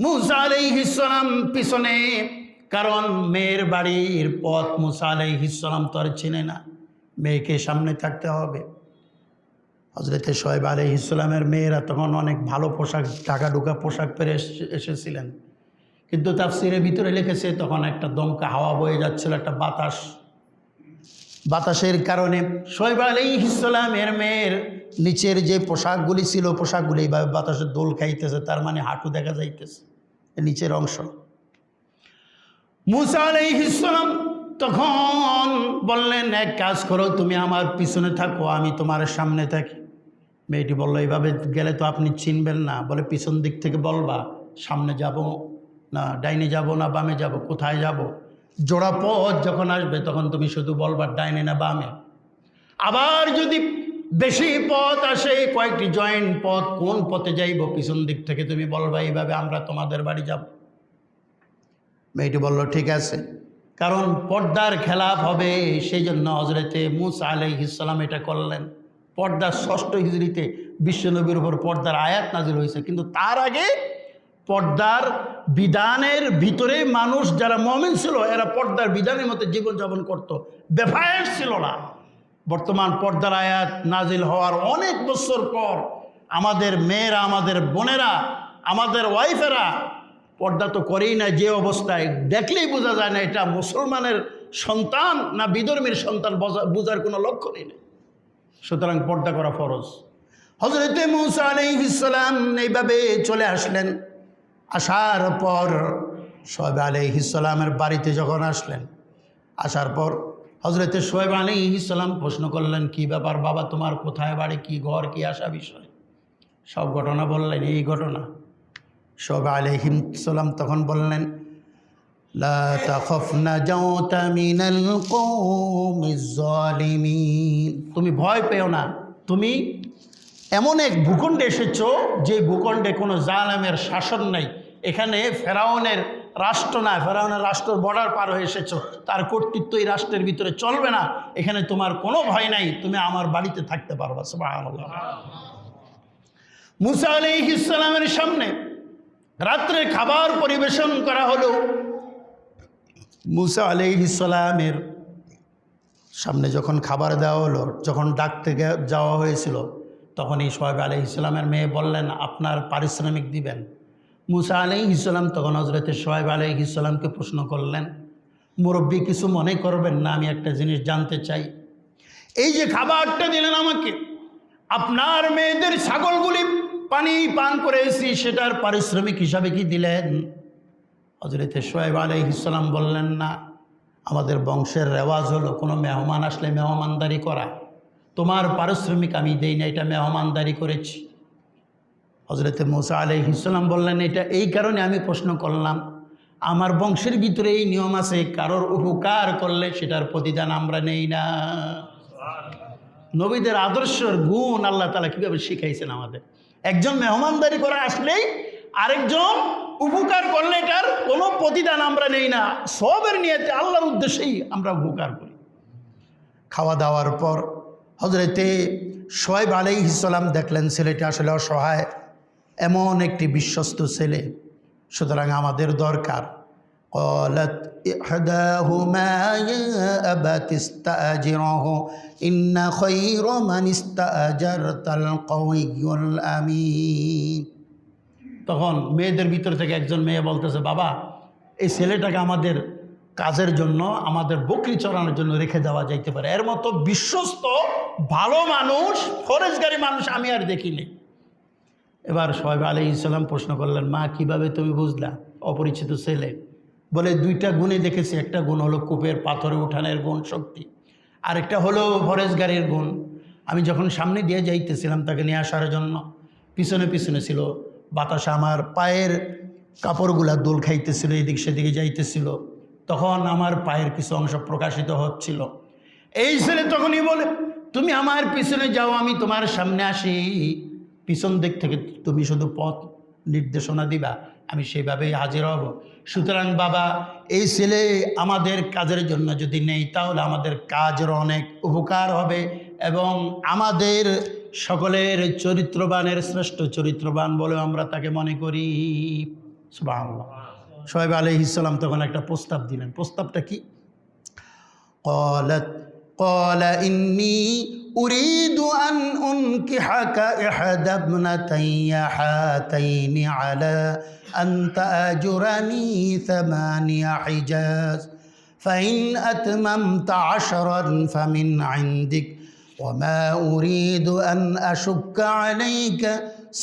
[SPEAKER 1] মূসা আলাইহিস সালাম পিছনে, কারণ মেয়ের বাড়ির পথ মূসা আলাইহিস সালাম তো আর চেনে না, মেয়েকে সামনে থাকতে হবে। হযরতে শোয়েব আলাইহিস সালামের মেয়েরা তখন অনেক ভালো পোশাক, ঢাকা ঢুকা পোশাক পরে এসেছিলেন, কিন্তু তাফসীরের ভিতরে লিখেছে তখন একটা দমকা হাওয়া বয়ে যাচ্ছিল, একটা বাতাসের কারণে শোয়েব আলাইহিস সালামের মেয়ের নিচের যে পোশাকগুলি ছিল, পোশাকগুলি এইভাবে বাতাসের দোল খাইতেছে, তার মানে হাঁটু দেখা যাইতেছে নিচের অংশ। মূসা আলাইহিস সালাম তখন বললেন, এক কাজ করো, তুমি আমার পিছনে থাকো, আমি তোমার সামনে থাকি। মেয়েটি বলল, এইভাবে গেলে তো আপনি চিনবেন না। বলে, পিছন দিক থেকে বলবা, সামনে যাব না ডাইনে যাব না বামে যাব, কোথায় যাব। জোড়া পথ যখন আসবে তখন তুমি শুধু বলবা ডাইনে না বামে। আবার যদি বেশি পথ আসে, কয়েকটি জয়েন্ট পথ, কোন পথে যাইব, পিছন দিক থেকে তুমি বলবা, এইভাবে আমরা তোমাদের বাড়ি যাব। মেয়েটি বলল, ঠিক আছে। কারণ পর্দার খেলাপ হবে, সেই জন্য হযরতে মূসা আলাইহিস সালাম এটা করলেন। পর্দার 6ষ্ঠ হিজরিতে বিশ্বনবীর উপর পর্দার আয়াত নাজিল হয়েছে, কিন্তু তার আগে পর্দার বিধানের ভিতরে মানুষ যারা মুমিন ছিল, এরা পর্দার বিধানের মতো জীবনযাপন করত, বেফায়েস ছিল না। বর্তমান পর্দার আয়াত নাজিল হওয়ার অনেক বছর পর আমাদের মেয়েরা, আমাদের বোনেরা, আমাদের ওয়াইফেরা পর্দা তো করেই না, যে অবস্থায় দেখলেই বোঝা যায় না এটা মুসলমানের সন্তান না বিধর্মীর সন্তান, বোঝার কোনো লক্ষণই নেই। সুতরাং পর্দা করা ফরজ। হযরতে মূসা আলাইহিস সালাম এইভাবে চলে আসলেন। আসার পর শোয়েব আলাইহিস সালামের বাড়িতে যখন আসলেন, আসার পর হযরতে শোয়েব আলাইহিস সালাম প্রশ্ন করলেন, কি ব্যাপার বাবা, তোমার কোথায় বাড়ি, কি ঘর, কি আসা বিষয়, সব ঘটনা বললেন। এই ঘটনা শোয়েব আলাইহিস সালাম তখন বললেন, লা তাখাফ নাজাউতা মিনাল কওমিজ জালিমিন, তুমি ভয় পেও না, তুমি এমন এক ভূখণ্ডে এসেছো যে ভূখণ্ডে কোনো জালেমের শাসন নাই। এখানে ফেরাউনের রাষ্ট্র না, ফেরাউনের রাষ্ট্রের বর্ডার পার হয়ে এসেছো, তার কর্তৃত্ব এই রাষ্ট্রের ভিতরে চলবে না, এখানে তোমার কোনো ভয় নাই, তুমি আমার বাড়িতে থাকতে পারবা। সুবহানাল্লাহ। মুসা আলাইহিস সালামের সামনে রাত্রে খাবার পরিবেশন করা হলো। মুসা আলাইহিস সালামের সামনে যখন খাবার দেওয়া হলো, যখন ডাকতে যাওয়া হয়েছিল, তখন এই শোয়েব আলাইহিস সালামের মেয়ে বললেন, আপনার পারিশ্রমিক দিবেন। মুসা আলাইহিস সালাম তখন হযরত শোয়েব আলাইহিস সালামকে প্রশ্ন করলেন, মুরব্বী কিছু মনে করবেন না, আমি একটা জিনিস জানতে চাই, এই যে খাবারটা দিলেন আমাকে, আপনার মেয়েদের ছাগলগুলি পানি পান করেছি, সেটার পারিশ্রমিক হিসাবে কি দিলেন? হযরত শোয়েব আলাইহিস সালাম বললেন, না, আমাদের বংশের রেওয়াজ হলো কোনো মেহমান আসলে মেহমানদারি করা, তোমার পারিশ্রমিক আমি দেই না, এটা মেহমানদারি করেছি। হযরত মুসা আলাইহিস সালাম বললেন, এটা এই কারণে আমি প্রশ্ন করলাম, আমার বংশের ভিতরে এই নিয়ম আছে, কারোর উপকার করলে সেটার প্রতিদান আমরা নেই না। নবীদের আদর্শের গুণ আল্লাহ তাআলা কীভাবে শিখাইছেন আমাদের। একজন মেহমানদারি করে আসলেই আরেকজন উপকার করলে এটার কোনো প্রতিদান আমরা নেই না, সবের নিয়তে আল্লাহর উদ্দেশ্যেই আমরা উপকার করি। খাওয়া দাওয়ার পর হযরতে শোয়েব আলাইহিস সালাম দেখলেন ছেলেটা আসলে অসহায়, এমন একটি বিশ্বস্ত ছেলে, সুতরাং আমাদের দরকার। قالت إحداهما يا أبت استأجره إن خير من استأجرت القوي الأمين। তখন মেয়েদের ভিতর থেকে একজন মেয়ে বলতেছে, বাবা, এই ছেলেটাকে আমাদের কাজের জন্য, আমাদের বকরি চড়ানোর জন্য রেখে দেওয়া যাইতে পারে, এর মতো বিশ্বস্ত ভালো মানুষ, ফরেজগারী মানুষ আমি আর দেখিনি। এবার শোয়েব আলাইহিস সালাম প্রশ্ন করলেন, মা, কিভাবে তুমি বুঝলা অপরিচিত ছেলে? বলে, দুইটা গুণে দেখেছি, একটা গুণ হলো কূপের পাথরে উঠানের গুণ শক্তি, আরেকটা হলো ফরেজগারের গুণ। আমি যখন সামনে দিয়ে যাইতেছিলাম তাকে নিয়ে আসার জন্য, পিছনে পিছনে ছিল, বাতাসে আমার পায়ের কাপড়গুলা দোল খাইতেছিল, এদিক সেদিকে যাইতেছিল, তখন আমার পায়ের কিছু অংশ প্রকাশিত হচ্ছিল। এই ছেলে তখনই বলে, তুমি আমার পিছনে যাও, আমি তোমার সামনে আসি, পিছন দিক থেকে তুমি শুধু পথ নির্দেশনা দিবা, আমি সেইভাবেই হাজির হব। সুতরাং বাবা, এই ছেলে আমাদের কাজের জন্য যদি নেই, তাহলে আমাদের কাজের অনেক উপকার হবে এবং আমাদের সকলের চরিত্রবানের শ্রেষ্ঠ চরিত্রবান বলে আমরা তাকে মনে করি। সুবহানাল্লাহ। শোয়েব আলাইহিস সালাম তখন একটা প্রস্তাব দিলেন। প্রস্তাবটা কি? قال إني أريد أن أنكحك إحدى ابنتي هاتين على أن تأجرني 8 حجاج فإن أتممت 10 فمن عندك وما أريد أن أشك عليك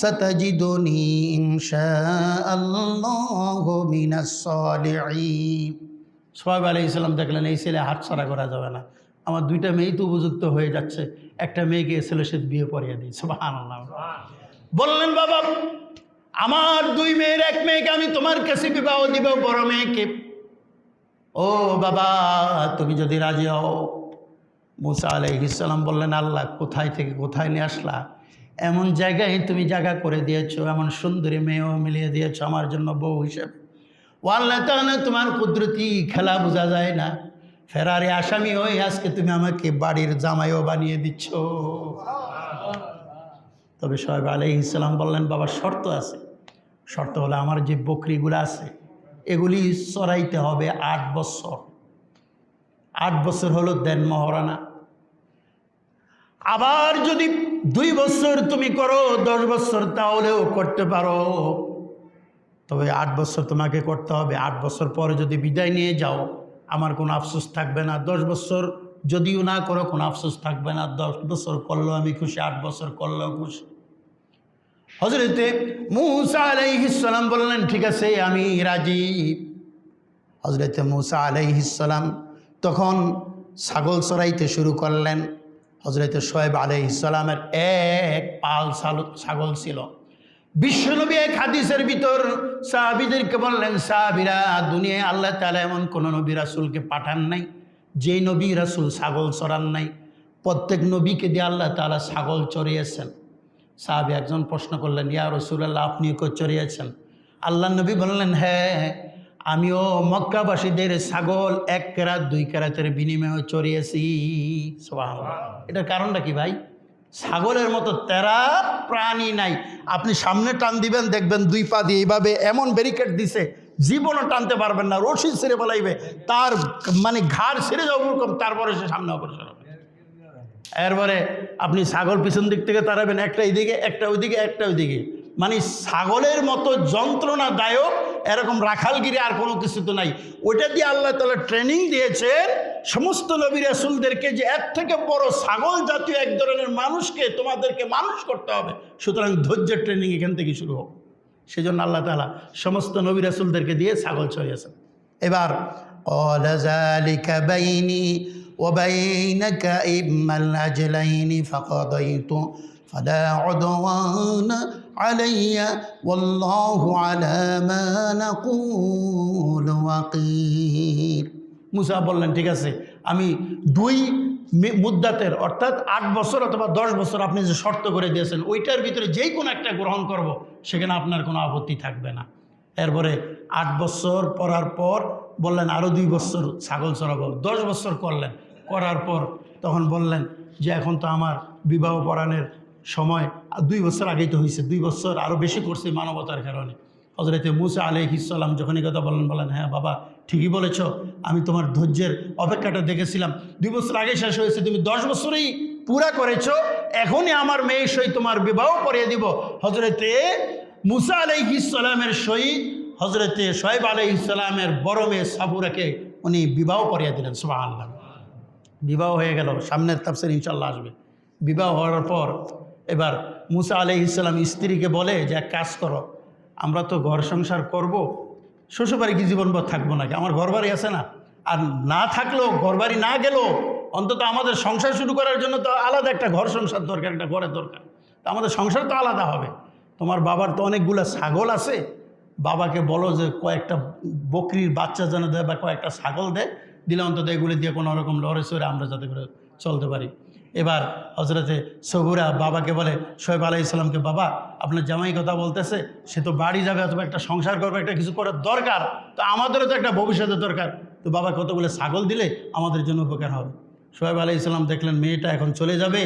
[SPEAKER 1] ستجدني إن شاء الله من الصالحين। শোয়েব আলাইহিস সালাম দেখলেন এই ছেলে হাতছাড়া করা যাবে না, আমার দুইটা মেয়েই তো উপযুক্ত হয়ে যাচ্ছে, একটা মেয়েকে ছেলের সাথে বিয়ে পড়িয়ে দিই। সুবহানাল্লাহ। বললেন, বাবা, আমার 2 মেয়ের এক মেয়েকে আমি তোমার কাছে বিবাহ দিব, বড় মেয়েকে। ও বাবা, তুমি যদি রাজি হও। মুসা আলাইহিস সালাম বললেন, আল্লাহ কোথায় থেকে কোথায় নিয়ে আসলা, এমন জায়গায় তুমি জায়গা করে দিয়েছো, এমন সুন্দরী মেয়েও মিলিয়ে দিয়েছো আমার জন্য বউ হিসেবে। ও আল্লাহ তাআলা, তোমার কুদরতি খেলা বোঝা যায় না, ফেরারি আসামি হয়ে আজকে তুমি আমাকে বাড়ির জামাইও বানিয়ে দিচ্ছ। তবে শোয়েব আলাইহিস সালাম বললেন, বাবা, শর্ত আছে। শর্ত হলো, আমার যে বকরিগুলো আছে এগুলি চড়াইতে হবে 8 বছর। 8 বছর হলো দেন মহারানা। আবার যদি 2 বছর তুমি করো, 10 বছর তাহলেও করতে পারো, তবে 8 বছর তোমাকে করতে হবে। 8 বছর পরে যদি বিদায় নিয়ে যাও, আমার কোনো আফসোস থাকবে না। 10 বছর যদিও না করো, কোনো আফসোস থাকবে না। 10 বছর করলেও আমি খুশি, 8 বছর করলেও খুশি। হযরতে মুসা আলাইহিস সালাম বললেন, ঠিক আছে, আমি রাজি। হযরতে মুসা আলাইহিস সালাম তখন ছাগল চড়াইতে শুরু করলেন। হযরতে শোয়েব আলাইহিস সালামের এক পাল ছাগল ছিল, বিশ্বনবী এক হাদিসের ভিতর সাহাবীদেরকে বললেন, সাহাবীরা, দুনিয়ায় আল্লাহ তাআলা এমন কোন নবী রাসূলকে পাঠান নাই যেই নবী রাসূল ছাগল চড়ান নাই। প্রত্যেক নবীকে দিয়ে আল্লাহ তাআলা ছাগল চড়িয়েছেন। সাহাবী একজন প্রশ্ন করলেন, ইয়া রাসূলুল্লাহ, আপনিও কি চড়িয়েছেন? আল্লাহ নবী বললেন, হ্যাঁ, আমিও মক্কাবাসীদের ছাগল 1 কেরাত 2 কেরাতের বিনিময়ে চড়িয়েছি। সুবহানাল্লাহ। এটার কারণটা কি ভাই? ছাগলের মতো তেরা প্রাণী নাই। আপনি সামনে টান দিবেন, দেখবেন 2 পা দিয়ে এইভাবে এমন ব্যারিকেড দিছে, জীবনও টানতে পারবেন না, রশি ছিঁড়ে বলাইবে, তার মানে ঘাড় ছিঁড়ে যাবে ওরকম, তারপরে সে সামনে অগ্রসর হবে। এরপরে আপনি ছাগল পিছন দিক থেকে তাড়াবেন, একটা এইদিকে, একটা ওইদিকে, একটা ওইদিকে, মানে ছাগলের মতো যন্ত্রণাদায়ক এরকম রাখালগিরি আর কোনো কিছু তো নাই। ওইটা দিয়ে আল্লাহ তাআলা ট্রেনিং দিয়েছেন সমস্ত নবী রাসূলদেরকে যে এর থেকে বড় ছাগল জাতীয় এক ধরনের মানুষকে তোমাদেরকে মানুষ করতে হবে। সুতরাং ধৈর্যের ট্রেনিং এখান থেকে শুরু হোক। সেজন্য আল্লাহ তাআলা সমস্ত নবী রাসূলদেরকে দিয়ে ছাগল চড়িয়েছেন। এবার قال ذلك بيني وبينك إما الأجلين فقضيت فلا عدوان علي والله على ما نقول وقير। মুসা বললেন, ঠিক আছে, আমি 2 মুদ্দাতের অর্থাৎ 8 বছর অথবা 10 বছর আপনি যে শর্ত করে দিয়েছেন ওইটার ভিতরে যেই কোনো একটা গ্রহণ করব, সেখানে আপনার কোনো আপত্তি থাকবে না। এরপরে 8 বছর পড়ার পর বললেন আরও 2 বছর ছাগল চড়াবো। 10 বছর করলেন, করার পর তখন বললেন যে এখন তো আমার বিবাহ পড়ানোর সময়, 2 বছর আগেই তো হয়েছে, 2 বছর আরও বেশি করছে মানবতার কারণে। হযরতে মুসা আলাইহিস সালাম যখন এই কথা বললেন, হ্যাঁ বাবা, ঠিকই বলেছ, আমি তোমার ধৈর্যের অপেক্ষাটা দেখেছিলাম, 2 বছর আগে শেষ হয়েছে, তুমি 10 বছরেই পুরা করেছ, এখনই আমার মেয়ের সহিত তোমার বিবাহ পড়িয়ে দিব। হযরতে মুসা আলাইহিস সালামের সহিত হযরতে শুআয়ব আলাইহিস সালামের বড় মেয়ে সাবুরাকে উনি বিবাহ পড়িয়ে দিলেন। সুবহানাল্লাহ। বিবাহ হয়ে গেল, সামনের তাফসীর ইনশাআল্লাহ আসবে। বিবাহ হওয়ার পর এবার মুসা আলাইহিস সালাম স্ত্রীকে বলে যে এক কাজ করো, আমরা তো ঘর সংসার করব, শ্বশুরবাড়ি কি জীবনভর থাকবো নাকি? আমার ঘরবাড়ি আছে না, আর না থাকলেও ঘরবাড়ি না গেলেও অন্তত আমাদের সংসার শুরু করার জন্য তো আলাদা একটা ঘর সংসার দরকার, একটা ঘরের দরকার, তো আমাদের সংসার তো আলাদা হবে। তোমার বাবার তো অনেকগুলো ছাগল আছে, বাবাকে বলো যে কয়েকটা বকরির বাচ্চা যেন দেয় বা কয়েকটা ছাগল দেয়, দিলে অন্তত এগুলি দিয়ে কোনো রকম লড়ে চড়ে আমরা যাতে করে চলতে পারি। এবার হযরতে সবুরা বাবাকে বলে, শুআয়ব আলাইহিস সালামকে, বাবা আপনার জামাই কথা বলতেছে, সে তো বাড়ি যাবে অথবা একটা সংসার করবে, একটা কিছু করার দরকার, তো আমাদেরও তো একটা ভবিষ্যতের দরকার, তো বাবা কতগুলো ছাগল দিলে আমাদের জন্য উপকার হবে। শুআয়ব আলাইহিস সালাম দেখলেন মেয়েটা এখন চলে যাবে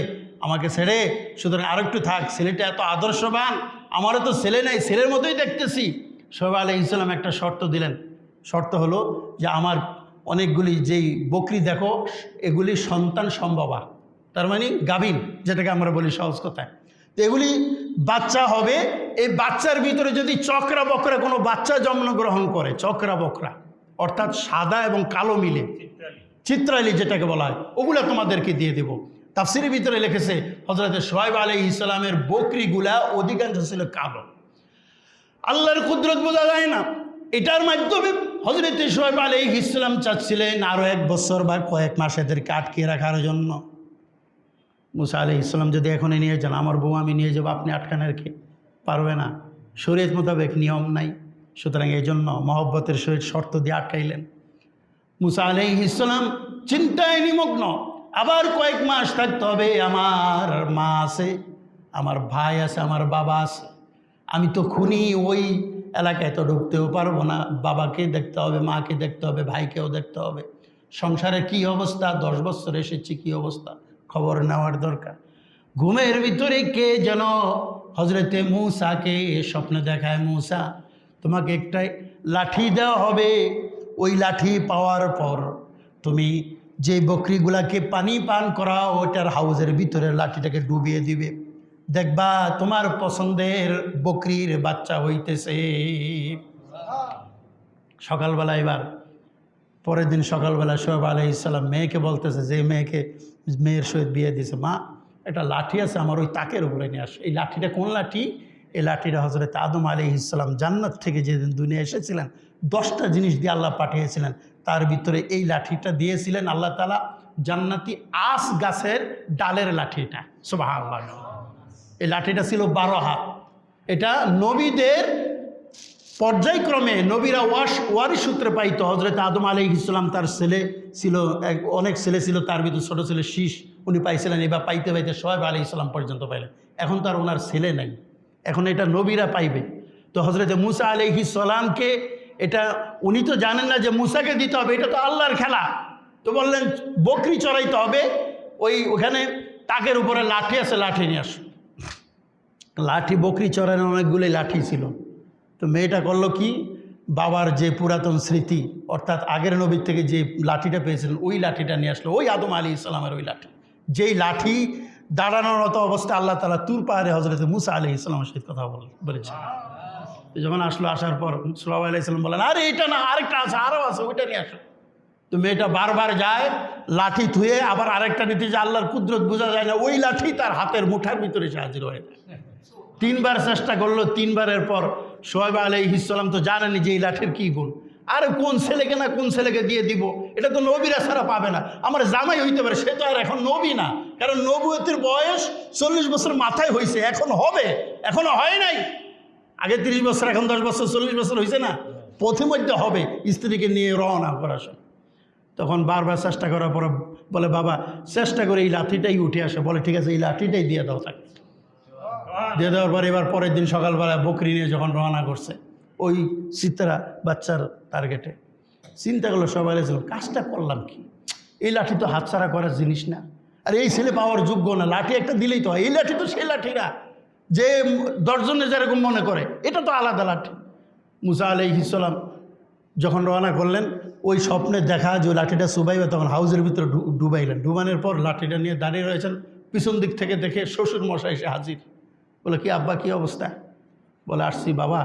[SPEAKER 1] আমাকে ছেড়ে, সুতরাং আরেকটু থাক, ছেলেটা এত আদর্শবান, আমারও তো ছেলে নাই, ছেলের মতোই দেখতেছি। শুআয়ব আলাইহিস সালাম একটা শর্ত দিলেন, শর্ত হলো যে আমার অনেকগুলি যেই বকরি দেখো এগুলি সন্তান সম্ভবা, তার মানে গাভীন, যেটাকে আমরা বলি সহজ কথায়, তো এগুলি বাচ্চা হবে। এই বাচ্চার ভিতরে যদি চক্রা বকরা কোনো বাচ্চা জন্মগ্রহণ করে, চক্রা বকরা অর্থাৎ সাদা এবং কালো মিলে, চিত্রালি যেটাকে বলা হয়, ওগুলা তোমাদেরকে দিয়ে দেব। তাফসীরের ভিতরে লিখেছে হযরতে শুআয়ব আলাইহিস সালামের বকরিগুলা অধিকাংশ ছিল কালো। আল্লাহর কুদরত বোঝা যায় না। এটার মাধ্যমে হযরতে শুআয়ব আলাইহিস সালাম চাচ্ছিলেন আরও 1 বছর বা কয়েক মাস এদেরকে আটকে রাখার জন্য। মুসা আলাইহিস সালাম যদি এখনই নিয়ে যান, আমার বউ আমি নিয়ে যাবো, আপনি আটকানে রেখে পারবে না, শরীয়ত মোতাবেক নিয়ম নাই। সুতরাং এই জন্য মহব্বতের সহিত শর্ত দিয়ে আটকাইলেন। মুসা আলাইহিস সালাম চিন্তায় নিমগ্ন, আবার কয়েক মাস থাকতে হবে, আমার মা আছে, আমার ভাই আছে, আমার বাবা আছে, আমি তো খুনি, ওই এলাকায় তো ঢুকতেও পারবো না, বাবাকে দেখতে হবে, মাকে দেখতে হবে, ভাইকেও দেখতে হবে, সংসারের কি অবস্থা, 10 বছর এসেছি, কি অবস্থা খবর নেওয়ার দরকার। ঘুমের ভিতরে কে যেন হযরতে মুসাকে স্বপ্নে দেখায়, মুসা তোমাকে একটা লাঠি দেওয়া হবে, ওই লাঠি পাওয়ার পর তুমি যে বকরিগুলাকে পানি পান করাও ওটার হাউজের ভিতরে লাঠিটাকে ডুবিয়ে দিবে, দেখবা তোমার পছন্দের বকরির বাচ্চা হইতেছে। সকালবেলা এবার পরের দিন সকালবেলা শুআয়ব আলাইহিস সালাম মেয়েকে বলতেছে, যে মেয়ের সহিত বিয়ে দিয়েছে, মা একটা লাঠি আছে আমার ওই তাকের উপরে নিয়ে আস। এই লাঠিটা কোন লাঠি? এই লাঠিটা হযরত আদম আলাইহিস সালাম জান্নাত থেকে যেদিন দুনিয়া এসেছিলেন 10টা জিনিস দিয়ে আল্লাহ পাঠিয়েছিলেন, তার ভিতরে এই লাঠিটা দিয়েছিলেন আল্লাহ তাআলা, জান্নাতি আস গাছের ডালের লাঠিটা। সুবহানাল্লাহ। এই লাঠিটা ছিল 12 হাত, এটা নবীদের পর্যায়ক্রমে নবীরা ওয়ারিশ সূত্রে পাইতো। হজরত আদম আলাইহিস সালাম তার ছেলে ছিল, অনেক ছেলে ছিল, তার ভিতর ছোটো ছেলে শীষ উনি পাইছিলেন। এবার পাইতে পাইতে সোহাইব আলাইহিস সালাম পর্যন্ত পাইলেন। এখন তার ওনার ছেলে নাই, এখন এটা নবীরা পাইবে। তো হজরত মুসা আলাইহিস সালামকে এটা উনি তো জানেন না যে মুসাকে দিতে হবে, এটা তো আল্লাহর খেলা। তো বললেন বকরি চড়াইতে হবে, ওখানে তাকের উপরে লাঠি আছে, লাঠি নিয়ে আসো। লাঠি, বকরি চড়ানোর অনেকগুলোই লাঠি ছিল। তো মেয়েটা করলো কি, বাবার যে পুরাতন স্মৃতি অর্থাৎ আগের নবীর থেকে যে লাঠিটা পেয়েছিলেন ওই লাঠিটা নিয়ে আসলো, ওই আদম আলাইহিস সালামের ওই লাঠি, যেই লাঠি দাঁড়ানোর মতো অবস্থায় আল্লাহ তাআলা তুর পাহাড়ে হজরত মুসা আলাইহিস সালামের সাথে কথা বলেছে। যখন আসলো, আসার পর সোহাইব আলাইহিস সালাম বললেন, আরে এটা না, আরেকটা আছে, আরও আছে, ওইটা নিয়ে আসো। তো মেয়েটা বারবার যায়, লাঠি থুয়ে আবার আরেকটা নিতে, যে আল্লাহর কুদরত বোঝা যায় না, ওই লাঠি তার হাতের মুঠার ভিতরে এসে হাজির হয়ে যায়। 3 বার চেষ্টা করলো, 3 বারের পর সোহাইব আলাইহিস সালাম তো জানেনি যে এই লাঠির কী গুণ। আরে কোন ছেলেকে না কোন ছেলেকে দিয়ে দিব, এটা তো নবীরা ছাড়া পাবে না, আমার জামাই হইতে পারে, সে তো আর এখন নবী না, কারণ নবুয়তের বয়স 40 বছর মাথায় হয়েছে, এখন হবে, এখনো হয় নাই। আগে 30 বছর, এখন 10 বছর, 40 বছর হয়েছে না, পথিমধ্যে হবে স্ত্রীকে নিয়ে রওনা করার সময়। তখন বারবার চেষ্টা করার পর বলে, বাবা চেষ্টা করে এই লাঠিটাই উঠে আসে। বলে ঠিক আছে, এই লাঠিটাই দিয়ে দাও তাকে। দিয়ে দেওয়ার পর এবার পরের দিন সকালবেলা বকরি নিয়ে যখন রওনা করছে ওই চিত্রা বাচ্চার টার্গেটে, চিন্তা করলো সবাই, কাজটা করলাম কি, এই লাঠি তো হাতছাড়া করার জিনিস না, আর এই ছেলে পাওয়ার যোগ্য না, লাঠি একটা দিলেই তো হয়। এই লাঠি তো সেই লাঠি না যে 10 জনে যেরকম মনে করে, এটা তো আলাদা লাঠি। মুসা আলাইহিস সালাম যখন রওনা করলেন, ওই স্বপ্নে দেখা যে লাঠিটা চুবাইবে, তখন হাউজের ভিতরে ডুবাইলেন। ডুবানোর পর লাঠিটা নিয়ে দাঁড়িয়ে রয়েছেন, পিছন দিক থেকে দেখে শ্বশুর মশাই এসে হাজির। বলে, কি আব্বা, কি অবস্থা? বলে, আসছি বাবা,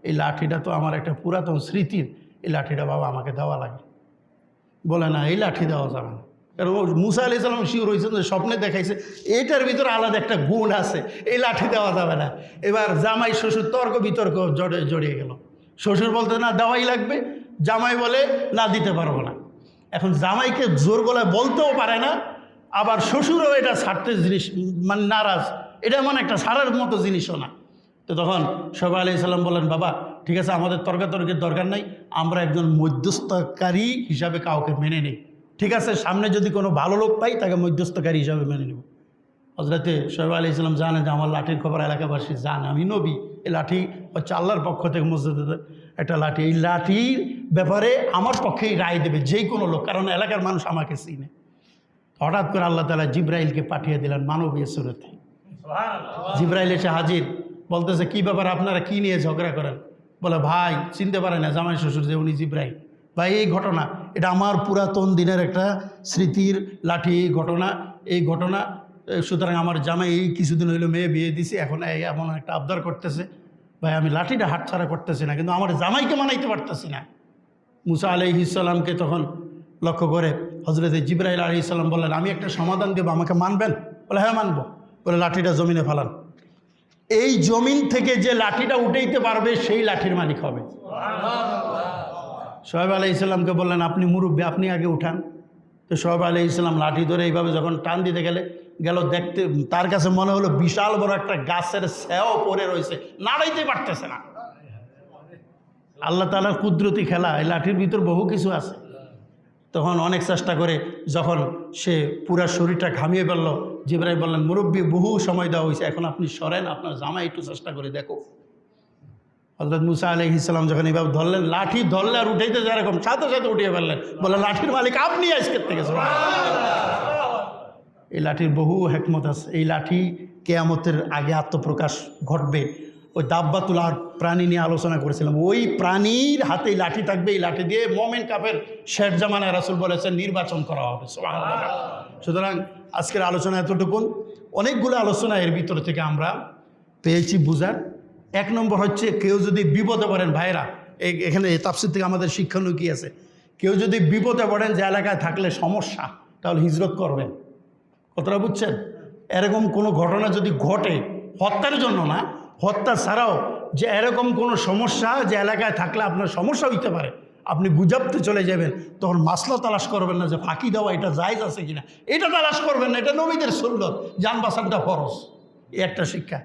[SPEAKER 1] এই লাঠিটা তো আমার একটা পুরাতন স্মৃতির, এই লাঠিটা বাবা আমাকে দেওয়া লাগে। বলে, না, এই লাঠি দেওয়া যাবে না, কারণ মুসা আলাইহিস সালাম শিওর হয়েছেন যে স্বপ্নে দেখাইছে এইটার ভিতরে আলাদা একটা গুণ আছে, এই লাঠি দেওয়া যাবে না। এবার জামাই শ্বশুর তর্ক বিতর্ক জড়িয়ে গেল। শ্বশুর বলতে না দেওয়াই লাগবে, জামাই বলে না দিতে পারবো না। এখন জামাইকে জোর গলায় বলতেও পারে না, আবার শ্বশুরও এটা ছাড়তে জিনিস মানে নারাজ, এটা মানে একটা ছাড়ার মতো জিনিসও না। তো তখন সোহাইব আলাইহিস সালাম বললেন, বাবা ঠিক আছে, আমাদের তর্কাতর্কির দরকার নাই, আমরা একজন মধ্যস্থকারী হিসাবে কাউকে মেনে নিই। ঠিক আছে, সামনে যদি কোনো ভালো লোক পাই তাকে মধ্যস্থকারী হিসাবে মেনে নেব। হজরতে সোহাইব আলাইহিস সালাম জানে যে আমার লাঠির খবর এলাকাবাসী জানে, আমি নবী, এই লাঠি হচ্ছে আল্লাহর পক্ষ থেকে মসজিদে একটা লাঠি, এই লাঠির ব্যাপারে আমার পক্ষেই রায় দেবে যে কোনো লোক, কারণ এলাকার মানুষ আমাকে চিনে। হঠাৎ করে আল্লাহ তাআলা জিবরাইলকে পাঠিয়ে দিলেন মানবীয় সুরতে। জিবরাইল এসে হাজির, বলতেছে, কি ব্যাপার, আপনারা কি নিয়ে ঝগড়া করেন? বলে, ভাই চিনতে পারে না জামাই শ্বশুর যে উনি জিবরাইল। ভাই এই ঘটনা, এটা আমার পুরাতন দিনের একটা স্মৃতির লাঠি ঘটনা, এই ঘটনা, সুতরাং আমার জামাই এই কিছুদিন হইলো মেয়ে বিয়ে দিছি, এখন এমন একটা আবদার করতেছে, ভাই আমি লাঠিটা হাতছাড়া করতেছি না, কিন্তু আমার জামাইকে মানাইতে পারতেছি না। মুসা আলাইহিস সালামকে তখন লক্ষ্য করে হজরত জিবরাইল আলাইহিস সালাম বললেন, আমি একটা সমাধান দেবো, আমাকে মানবেন? বলে, হ্যাঁ মানবো। বলে, লাঠিটা জমিনে ফেলান, এই জমিন থেকে যে লাঠিটা উঠাইতে পারবে সেই লাঠির মালিক হবে। সোহাইব আলাইহিস সালামকে বললেন, আপনি মুরব্বী, আপনি আগে উঠান। তো সোহাইব আলাইহিস সালাম লাঠি ধরে এইভাবে যখন টান দিতে গেল দেখতে, তার কাছে মনে হলো বিশাল বড় একটা গাছের ছায়া পড়ে রয়েছে, নাড়াইতে পারতেছে না। আল্লাহ তাআলার কুদরতি খেলা, এই লাঠির ভিতর বহু কিছু আছে। তখন অনেক চেষ্টা করে যখন সে পুরা শরীরটা ঘামিয়ে ফেলল, জিবরাইল বললেন, মুরব্বী বহু সময় দেওয়া হয়েছে, এখন আপনি সরেন, আপনার জামাই একটু চেষ্টা করে দেখো। হযরত মুসা আলাইহিস সালাম যখন এইভাবে ধরলেন, লাঠি ধরলে আর উঠাইতে যেরকম সাথে সাথে উঠিয়ে ফেললেন। বলে, লাঠির মালিক আপনি আজকের থেকে। এই লাঠির বহু হিকমত আছে। এই লাঠি কিয়ামতের আগে আত্মপ্রকাশ ঘটবে। ওই দাব্বাতুল আর প্রাণী নিয়ে আলোচনা করেছিলাম, ওই প্রাণীর হাতে লাঠি থাকবে, এই লাঠি দিয়ে মোমেন কাফের শেষ জামানায় রাসূল বলেছেন নির্বাচন করা হবে। সুবহানাল্লাহ। সুতরাং আজকের আলোচনা এতটুকুন। অনেকগুলো আলোচনা এর ভিতর থেকে আমরা পেয়েছি বুঝার। 1 নম্বর হচ্ছে, কেউ যদি বিপদে পড়েন, ভাইরা এখানে তাফসীর থেকে আমাদের শিক্ষণীয় কী আছে, কেউ যদি বিপদে পড়েন যে এলাকায় থাকলে সমস্যা, তাহলে হিজরত করবেন। কথাটা বুঝছেন? এরকম কোনো ঘটনা যদি ঘটে, হত্যার জন্য না, হত্যা ছাড়াও যে এরকম কোনো সমস্যা যে এলাকায় থাকলে আপনার সমস্যা হইতে পারে, আপনি বুঝাতে চলে যাবেন, তখন মাসলা তালাশ করবেন না যে ফাঁকি দেওয়া এটা জায়েজ আছে কিনা, এটা তালাশ করবেন না, এটা নবীদের সুন্নাত, জান বাঁচানটা ফরজ। এই একটা শিক্ষা।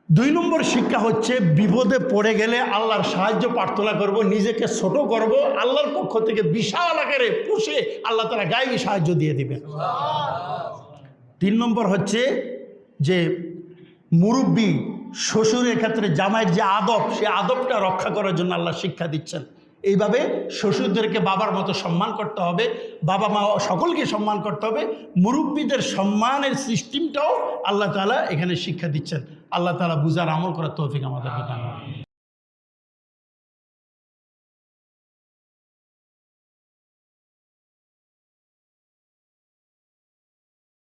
[SPEAKER 2] 2 নম্বর শিক্ষা হচ্ছে বিপদে পড়ে গেলে আল্লাহর সাহায্য প্রার্থনা করব, নিজেকে ছোট করব, আল্লাহর পক্ষ থেকে বিশাল আকারে পুষে আল্লাহ তাআলা গায়েবী সাহায্য দিয়ে দিবেন। 3 নম্বর হচ্ছে যে মুরব্বী শ্বশুরের ক্ষেত্রে জামাইয়ের যে আদব, সেই আদবটা রক্ষা করার জন্য আল্লাহ শিক্ষা দিচ্ছেন। এইভাবে শ্বশুরদেরকে বাবার মতো সম্মান করতে হবে, বাবা মা সকলকে সম্মান করতে হবে, মুরব্বীদের সম্মানের সিস্টেমটাও আল্লাহ তাআলা এখানে শিক্ষা দিচ্ছেন। আল্লাহ তাআলা বুঝার আমল করার তৌফিক আমাদেরকে দান করুন।